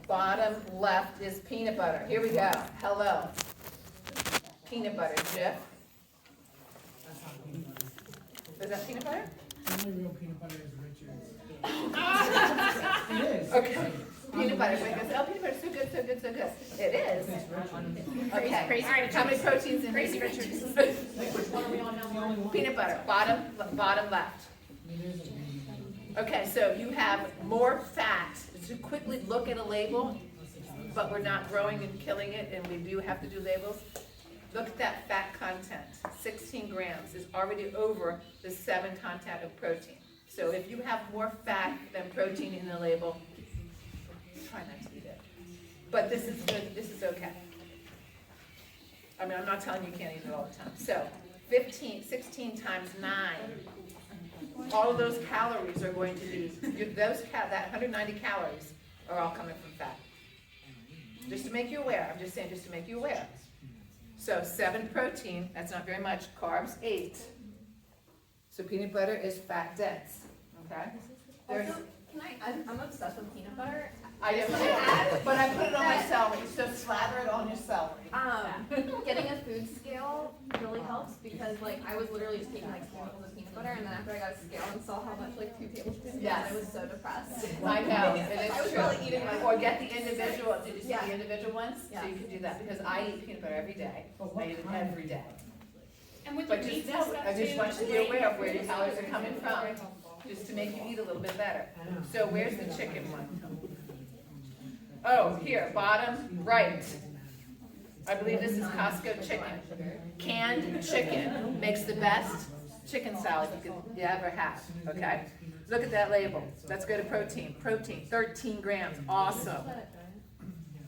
Bottom left is peanut butter, here we go, hello. Peanut butter, Jif, That's not peanut butter. is that peanut butter? The only real peanut butter is Richard's. It is. Okay, peanut butter, wait, oh, peanut butter, so good, so good, so good, it is. It's Richard's. Okay, all right, how many proteins in Crazy Richards? Which one are we on now? The only one? Peanut butter, bottom left. It is a peanut butter. Okay, so you have more fat. To quickly look at a label, but we're not growing and killing it, and we do have to do labels. Look at that fat content, 16 grams is already over the 7 content of protein. So if you have more fat than protein in the label, try not to eat it. But this is good, this is okay. I mean, I'm not telling you you can't eat it all the time. So 16 times 9. All of those calories are going to be, that 190 calories are all coming from fat. Just to make you aware, I'm just saying, just to make you aware. So 7 protein, that's not very much, carbs 8. So peanut butter is fat dense, okay? There's, Also, I'm obsessed with peanut butter. I am, but I put it on my celery, so slather it on your celery. Getting a food scale really helps because like I was literally just taking like spoonfuls of peanut butter and then after I got a scale and saw how much like 2 tablespoons was, Yes. I was so depressed. I know, it is I was true. really eating my. Or get the individual, did you see Yeah. the individual ones? So Yeah. you can do that, because I eat peanut butter every day, But what I eat it kind? every day. And with But your just meats know, and stuff I just too, want you to be like, aware of where your calories are coming from, very helpful. just to make you eat a little bit better. I know. So where's the chicken one? Oh, here, bottom right. I believe this is Costco chicken. Canned chicken makes the best chicken salad you ever have, okay? Look at that label. Let's go to protein. Protein, 13 grams, awesome.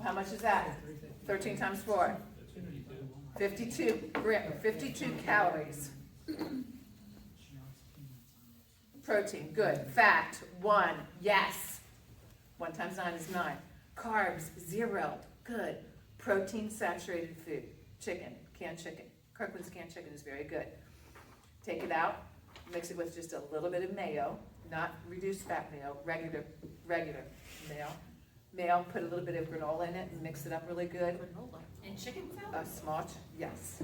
How much is that? 13 times 4. 52 calories. Protein, good. Fat, 1, yes. 1 times 9 is 9. Carbs, 0, good. Protein saturated food, chicken, canned chicken. Kirkland's canned chicken is very good. Take it out, mix it with just a little bit of mayo, not reduced fat mayo, regular mayo. Mayo, put a little bit of granola in it and mix it up really good. And chicken salad? A small, yes.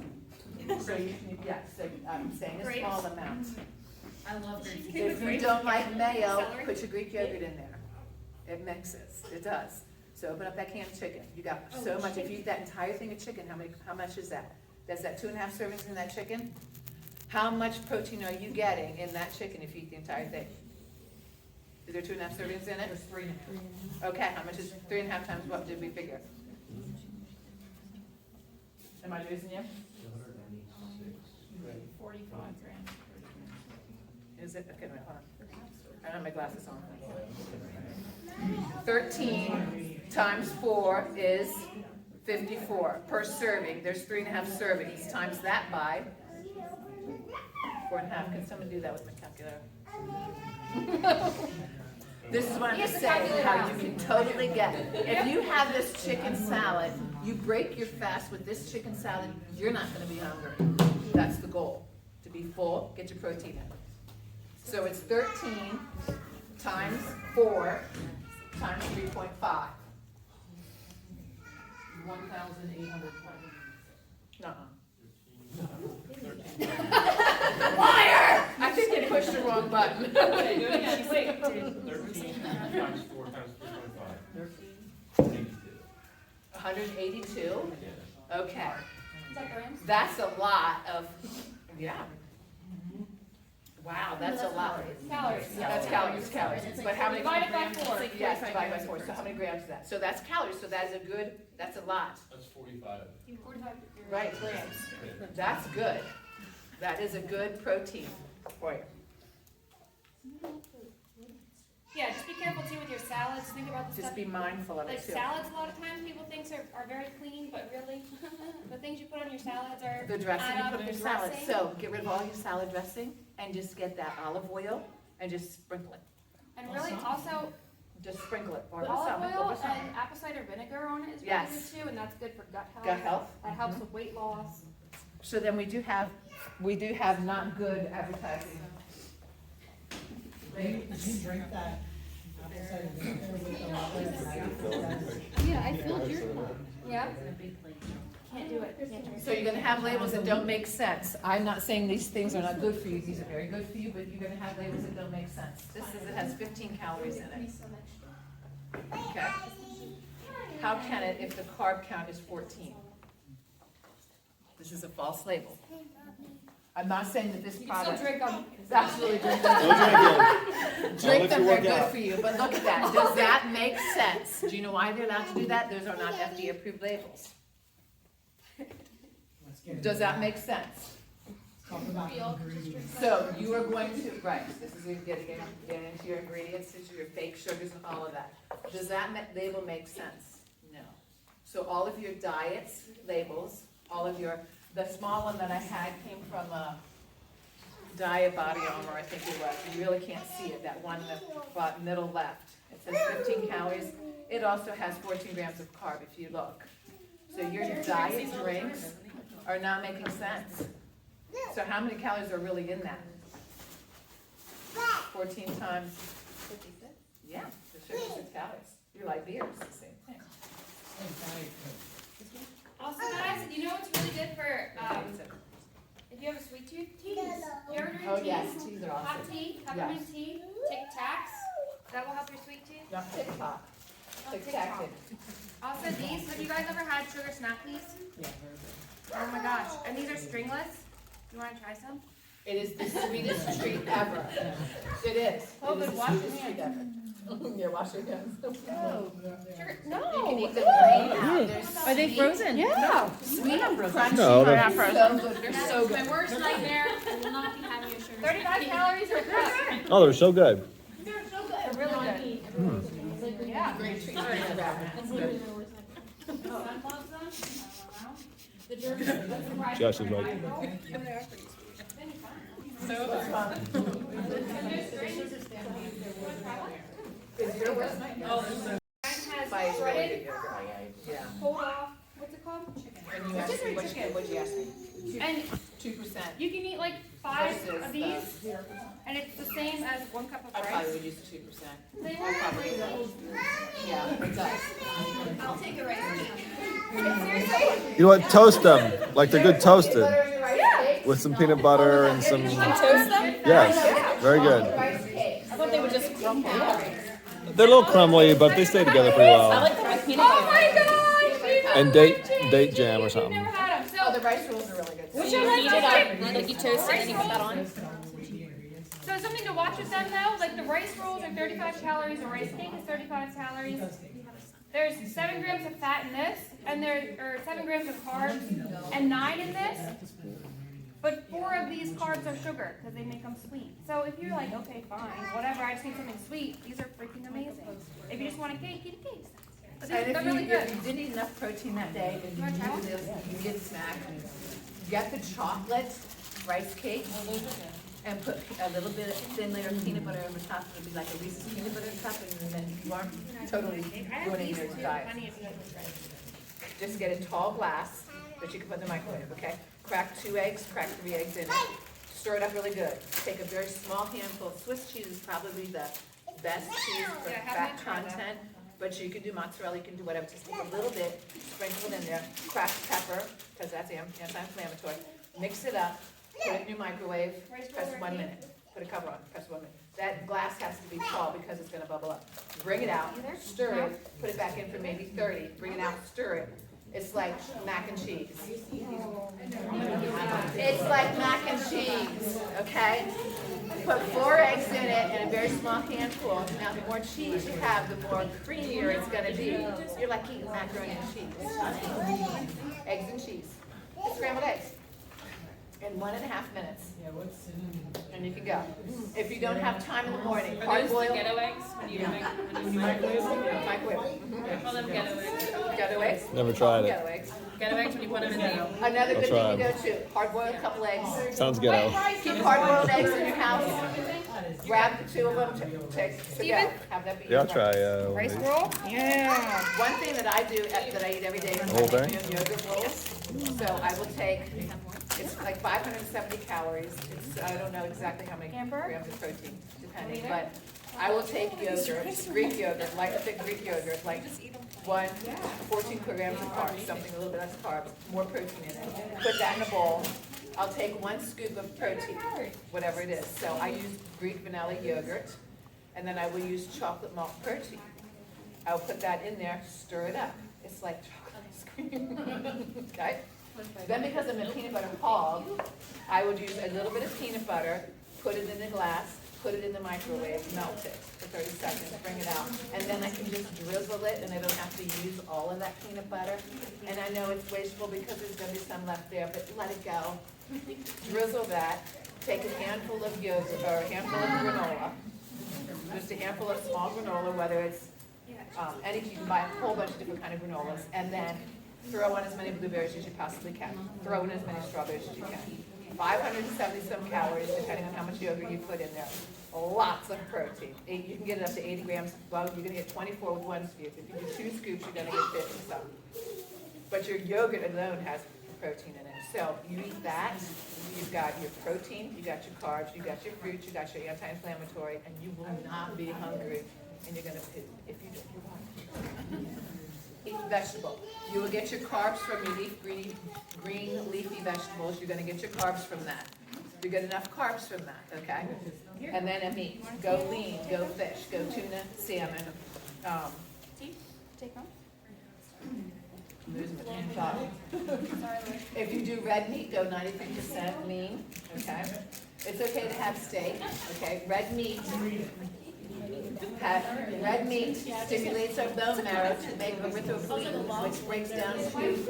So you can, yes, so I'm saying a small amount. I love Greek. If you don't like mayo, put your Greek yogurt in there. It mixes, it does. So open up that canned chicken. You got so much, if you eat that entire thing of chicken, how much is that? That's that 2.5 servings in that chicken? How much protein are you getting in that chicken if you eat the entire thing? Is there 2.5 servings in it? There's 3.5. Okay, how much is 3.5 times what did we figure? Am I losing you? 45 grams. Is it, okay, wait, hold on. I don't have my glasses on. 13 times 4 is 54 per serving. There's 3.5 servings. Times that by 4.5. Can someone do that with my calculator? This is what I'm just saying, how you can totally get it. If you have this chicken salad, you break your fast with this chicken salad, you're not gonna be hungry. That's the goal, to be full, get your protein in. So it's 13 times 4 times 3.5. 1,820. Nuh-uh. Liar! I think they pushed the wrong button. Okay, do it again. Wait, 13 times 4 times 3.5. 182? Okay. Is that grams? That's a lot of, yeah. Wow, that's a lot. Calories. That's calories, but how many Divide it by grams? 4. Yes, divide by 4, so how many grams is that? So that's calories, so that is a good, that's a lot. That's 45. 45 Right, grams. That's good. That is a good protein for you. Yeah, just be careful too with your salads. Think about the Just stuff. be mindful of Like it too. salads, a lot of times people think are very clean, but really, the things you put on your salads are. The dressing you add up put in your the salad, dressing. so get rid of all your salad dressing and just get that olive oil and just sprinkle it. And really also, Just sprinkle it, or olive some, oil or some. and apple cider vinegar on it is really Yes. good too, and that's good for gut health. Gut health. That helps with weight loss. So then we do have not good advertising. If you drink that apple cider vinegar with the water at night, Yeah, I feel your Yeah. Can't do it. Can't drink. So you're gonna have labels that don't make sense. I'm not saying these things are not good for you, these are very good for you, but you're gonna have labels that don't make sense. This says it has 15 calories in it. Okay. How can it if the carb count is 14? This is a false label. I'm not saying that this You can still product, drink them. that's really good. Don't Drink let them, you they're work good out. for you, but look at that. Does that make sense? Do you know why they're allowed to do that? Those are not FDA approved labels. let's get it. Does that make sense? Talk about ingredients. So you are going to, right, this is getting into your ingredients, into your fake sugars and all of that. Does that label make sense? No. So all of your diets, labels, all of your, the small one that I had came from Diet Body Armor, I think it was. You really can't see it, that one in the middle left. It says 15 calories. It also has 14 grams of carb if you look. So your diet drinks are not making sense. So how many calories are really in that? 14 times 56? Yeah, it's 56 calories. You're like beer, it's the same thing. Also, guys, you know what's really good for if you have a sweet tooth? Teas. You ever drink Oh, teas? yes, teas are Hot awesome. tea, peppermint tea, Tic Tacs. That will help your sweet tooth. Not TikTok. Oh, Tic-tac. Also, these. Have you guys ever had sugar snackies? Yeah, very Oh my gosh! And these are stringless. You want to try some? It is the sweetest treat ever. It is. Oh, It is but the wash your sweetest treat ever. Yeah, wash your hands. Sugar? You can No. eat them plain out. They're Are they sweet. frozen? Yeah. Sweet and crunchy. No, they're They're so good. They're so My good. worst nightmare. I will not be having a sugar. 35 calories or less. Oh, they're so good. They're really good. Yeah. Great treat for your back. The German. Jess is right. Is your worst nightmare? Has Spice really breaded, good. Yeah. pulled off, what's it called? And you asked me, what'd you ask me? And 2%. you can eat like 5 Versus of these, and it's the same as 1 cup of I probably rice. would use 2%. They I probably would. Yeah, it does. I'll take a rice. Seriously? You know what? Toast them like they're good toasted Butter in your rice cake? with some peanut butter and some. Toast them? Yes, very good. Rice cake. I thought they would just crumble. They're a little crumbly, but they stay together pretty I well. like them with peanut Oh butter. my gosh! And date jam or We've something. never had them. Oh, So, the rice rolls are really good. So you heat it up, like you toast it and you put that on? so something to watch with them though, like the rice rolls are 35 calories, a rice cake is 35 calories. There's 7 grams of fat in this, and there are 7 grams of carbs, and 9 in this. But 4 of these carbs are sugar, because they make them sweet. So if you're like, okay, fine, whatever, I just need something sweet, these are freaking amazing. If you just want a cake, eat a cake. But And they're really good. if you didn't eat enough protein that day, then you wanna try can one? do this, you can get a snack. Get the chocolate rice cake and put a little bit of thin layer of peanut butter over top. It'll be like a Reese's peanut butter cup, and then you aren't totally ruining your diet. Just get a tall glass that you can put in the microwave, okay? Crack 2 eggs, crack 3 eggs in it. Stir it up really good. Take a very small handful of Swiss cheese, is probably the best cheese for Yeah, have fat me try that. content. But you can do mozzarella, you can do whatever, just take a little bit, sprinkle it in there, cracked pepper, because that's anti-inflammatory. Mix it up, put it in your microwave, press 1 minute. Put a cover on, press 1 minute. That glass has to be tall because it's gonna bubble up. Bring it out, stir it, put it back in for maybe 30, bring it out, stir it. It's like mac and cheese. It's like mac and cheese, okay? Put 4 eggs in it and a very small handful. Now, the more cheese you have, the more creamier it's gonna be. You're like eating macaroni and cheese. Eggs and cheese. Scrambled eggs. In 1.5 minutes. Yeah, what's cinnamon? And you can go. If you don't have time in the morning, Are hard those boil. the ghetto eggs when you make, when you Microwave? Microwave. I call them ghetto eggs. Ghetto eggs. Never tried it. Ghetto eggs. Ghetto eggs when you put them in the. Another good I'll thing to go to, hard boiled couple eggs. Sounds ghetto. Keep hard boiled eggs in your house. Grab the 2 of them, take to go. Have that be Yeah, I'll your try. Rice roll? Yeah. One thing that I do, that I eat every day is The whole I thing? make yogurt rolls. So I will take, it's like 570 calories. It's, I don't know exactly how many grams of protein, depending, but I will take yogurt, Greek yogurt, like a thick Greek yogurt, like 14 grams of carbs, something a little bit less carbs, more protein in it. Put that in a bowl. I'll take 1 scoop of protein, whatever it is. So I use Greek vanilla yogurt, and then I will use chocolate malt protein. I'll put that in there, stir it up. It's like chocolate ice cream. Okay? Then because I'm a peanut butter hog, I would use a little bit of peanut butter, put it in a glass, put it in the microwave, melt it for 30 seconds, bring it out. And then I can just drizzle it and I don't have to use all of that peanut butter. And I know it's wasteful because there's gonna be some left there, but let it go. Drizzle that, take a handful of yogurt, or a handful of granola, just a handful of small granola, whether it's, you can buy a whole bunch of different kind of granolas, and then throw in as many blueberries as you possibly can. Throw in as many strawberries as you can. 570 some calories, depending on how much yogurt you put in there. Lots of protein. You can get it up to 80 grams. Well, you're gonna get 24 with 1 scoop. If you do 2 scoops, you're gonna get 50 some. But your yogurt alone has protein in it. So you eat that, you've got your protein, you got your carbs, you got your fruits, you got your anti-inflammatory, and you will not be hungry, and you're gonna poop if you don't. You want to. Eat vegetable. You will get your carbs from your green leafy vegetables. You're gonna get your carbs from that. You get enough carbs from that, okay? And then a meat. Go lean, go fish, go tuna, salmon. Take home. Losing my thought. If you do red meat, go 93% lean, okay? It's okay to have steak, okay? Red meat stimulates our bone marrow to make erythropoietin, which breaks down to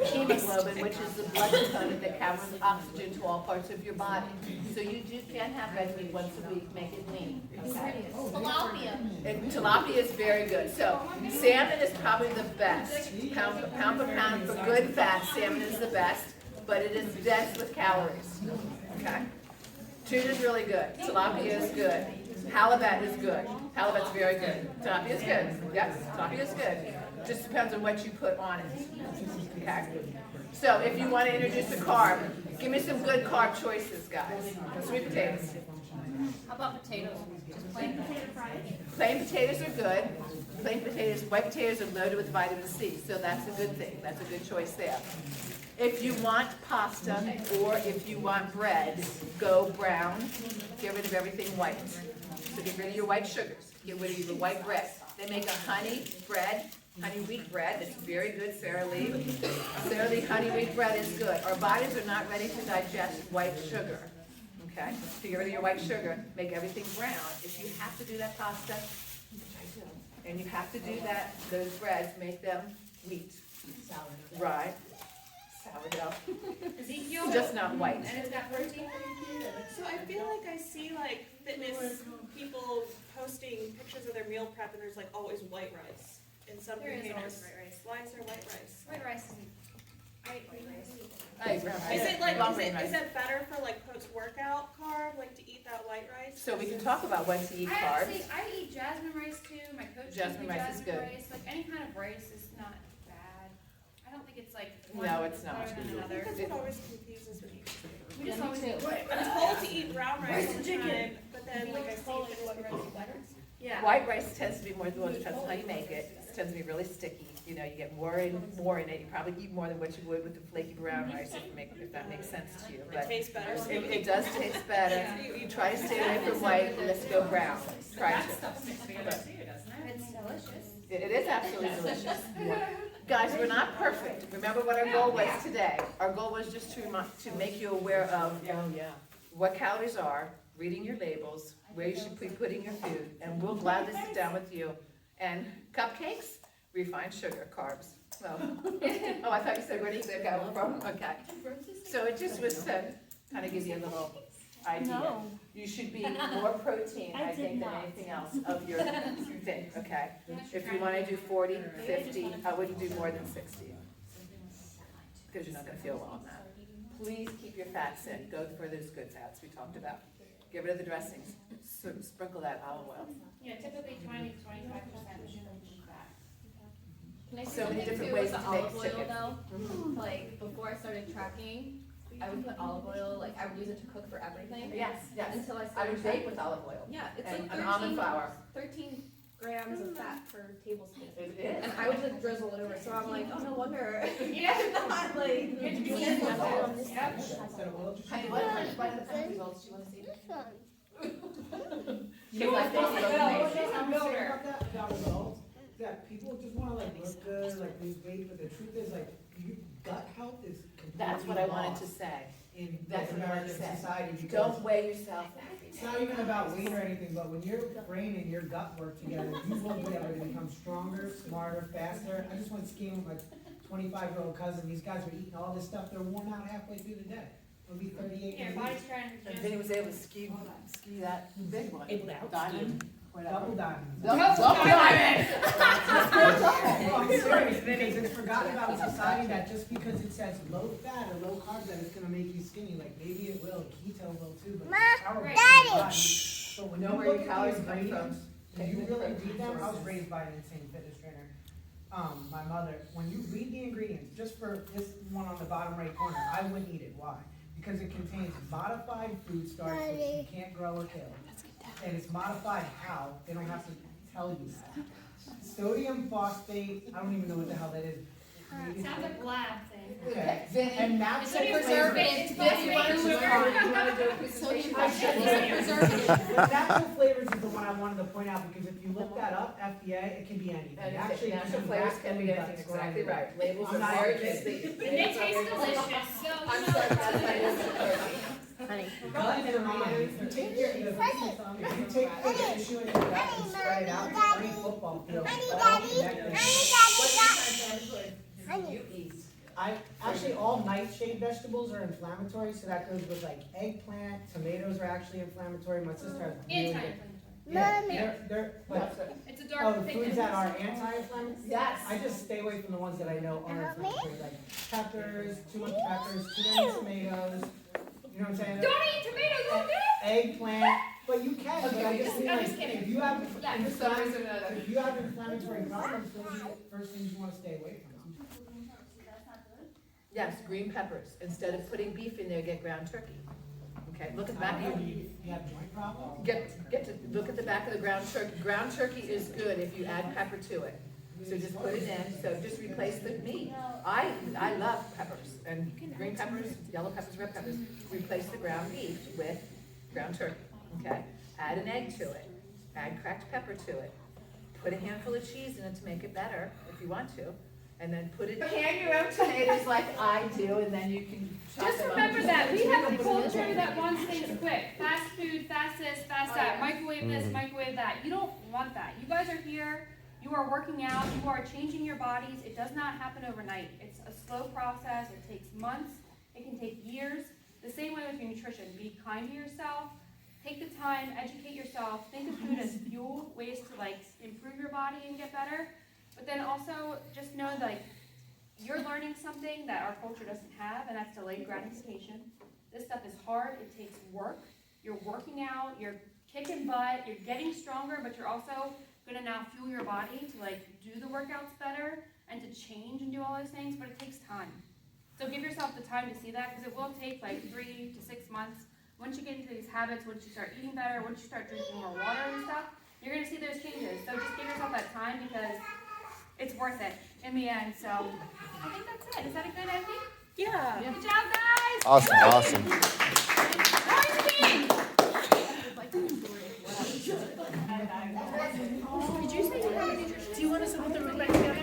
hemoglobin, which is the blood component that carries oxygen to all parts of your body. So you can have red meat once a week, make it lean, okay? Tilapia. And tilapia is very good. So salmon is probably the best. Pound for pound for good fat, salmon is the best, but it is dense with calories, okay? Tuna is really good. Tilapia is good. Halibut is good. Halibut's very good. Tilapia is good. Yep, tilapia is good. Just depends on what you put on it. Okay? So if you want to introduce a carb, give me some good carb choices, guys. Sweet potatoes. How about potatoes? Just plain potato fries? Plain potatoes are good. Plain potatoes, white potatoes are loaded with vitamin C, so that's a good thing. That's a good choice there. If you want pasta or if you want bread, go brown. Get rid of everything white. So get rid of your white sugars. Get rid of your white bread. They make a honey bread, honey wheat bread. It's very good, Sara Lee. Sara Lee honey wheat bread is good. Our bodies are not ready to digest white sugar. Okay? So get rid of your white sugar. Make everything brown. If you have to do that pasta, which I do, and you have to do that, those breads, make them wheat. Right? Sourdough. Ezekiel. Just not white. And it's got protein. So I feel like I see like fitness people posting pictures of their meal prep and there's like always white rice in some There is containers. always white rice. Why is there white rice? White rice isn't. I eat white rice. Is it like, Long is grain rice. it better for like post-workout carb, like to eat that white rice? So we can talk about when to eat I carbs. actually, I eat jasmine rice too. My coach Jasmine gives me rice is jasmine good. rice. Like any kind of rice is not bad. I don't think it's like one No, it's not. better than another. That's what always confuses me. We just always eat white. I'm told to eat brown rice all the time, but then like I see Yeah. White rice tends to be more, well, it depends on how you make it. It tends to be really sticky. You know, you get more in it. You probably eat more than what you would with the flaky brown rice, if that makes sense to you. it But tastes better. it does taste better. You try to stay away from white, and let's go brown. Try to. It's delicious. It is absolutely delicious. Guys, guys, we're not perfect. Remember what our goal was today. Our goal was just to make you aware of what calories are, reading your labels, where you should be putting your food, and we'll gladly sit down with you. And cupcakes, refined sugar, carbs. Oh, oh, I thought you said where did they go from? Okay. So it just was to kind of give you a little idea. You should be more protein, I think, than anything else of your thing, okay? If you wanna do 40, 50, I wouldn't do more than 60. Because you're not gonna feel well on that. Please keep your fats in, go for those good fats we talked about. Get rid of the dressings, sprinkle that olive oil. Yeah, typically 20 to 25% fat. Can I say So many something different too ways with the to make olive oil chicken. though? Like before I started tracking, I would put olive oil, like I would use it to cook for everything. Yes, yes. Until I I started would bake tracking. with olive oil. Yeah, it's And like an almond flour. 13 grams of fat per tablespoon. It is. And I would just drizzle it over, so I'm like, oh no wonder. Yeah. Not like. You have to be careful. Yep. Instead of oil, just. Honey, what test results do you wanna see? You know like what this, I'm builder. saying about results? That people just wanna like look good, like lose weight, but the truth is like, gut health is completely That's what I wanted to lost say. in That's what I wanted American to say. society because Don't weigh yourself. it's not even about weight or anything, but when your brain and your gut work together, you will be able to become stronger, smarter, faster. I just went skiing with my 25-year-old cousin. These guys were eating all this stuff. They're worn out halfway through the day. They'll be 38 Yeah, years body's old. trying to And just. then he was able to ski that big one. Diamond, whatever. Double diamonds. Double diamond. Oh, I'm serious, because it's forgotten about in society that just because it says low fat or low carb, that it's gonna make you skinny, like maybe it will, keto will too, but it's powerful. Daddy! So when Know you where look your at calories the come from. ingredients, when you Take the really protein read them, I was sources. raised by an insane fitness trainer. My mother, when you read the ingredients, just for this one on the bottom right corner, I wouldn't eat it, why? Because it contains modified food starch, which you can't grow or kill. And it's modified how, they don't have to tell you that. Sodium phosphate, I don't even know what the hell that is. Sounds like a lab thing. Okay, Vinny, and natural Sodium flavors. preservative. Vinny, you wanna do a presentation? I should- Natural flavors is the one I wanted to point out, because if you look that up, FDA, it can be anything. Actually, Natural flavors can be anything, exactly right. Labels I'm are not very arguing. misleading. And they taste delicious, so. I'm sorry, that's my list. Gut is a mind. If you take the tissue in your gut and spread it out, it's pretty football field. It's all connected. You eat. Actually, all nightshade vegetables are inflammatory, so that goes with like eggplant, tomatoes are actually inflammatory. My sister has really good. Anti-inflammatory. Yeah, but, It's a oh, dark the pigment. foods that are anti-inflammatory? Yes. I just stay away from the ones that I know are inflammatory, like peppers, too much peppers, too many tomatoes. You know what I'm saying? Don't eat tomatoes, okay? Eggplant, but you can, but I Okay, just mean I'm like, just kidding. if you have, Yeah, For some reason or another. if you have inflammatory problems, those are the first things you wanna stay away from. Yes, green peppers. Instead of putting beef in there, get ground turkey. Okay, look at the back of your, You have joint problems? get to, look at the back of the ground turkey. Ground turkey is good if you add pepper to it. So just put it in, so just replace the meat. I love peppers, and green peppers, yellow peppers, red peppers. Replace the ground beef with ground turkey, okay? Add an egg to it, add cracked pepper to it. Put a handful of cheese in it to make it better, if you want to. And then put it, hand your own tomatoes like I do, and then you can chop Just them up. remember that, we have a culture that wants things quick, fast food, fast this, fast that, microwave this, microwave that, you don't want that. You guys are here, you are working out, you are changing your bodies, it does not happen overnight. It's a slow process, it takes months, it can take years. The same way with your nutrition, be kind to yourself, take the time, educate yourself, think of food as fuel, ways to like improve your body and get better. But then also just know like you're learning something that our culture doesn't have, and that's delayed gratification. This stuff is hard, it takes work. You're working out, you're kicking butt, you're getting stronger, but you're also gonna now fuel your body to like do the workouts better and to change and do all those things, but it takes time. So give yourself the time to see that, because it will take like 3 to 6 months. Once you get into these habits, once you start eating better, once you start drinking more water and stuff, you're gonna see those changes. So just give yourself that time, because it's worth it in the end. So I think that's it. Is that a good ending? Yeah. Good job, guys. Awesome, awesome. How are you being? Did you say you wanted to, do you want us to put the room back together?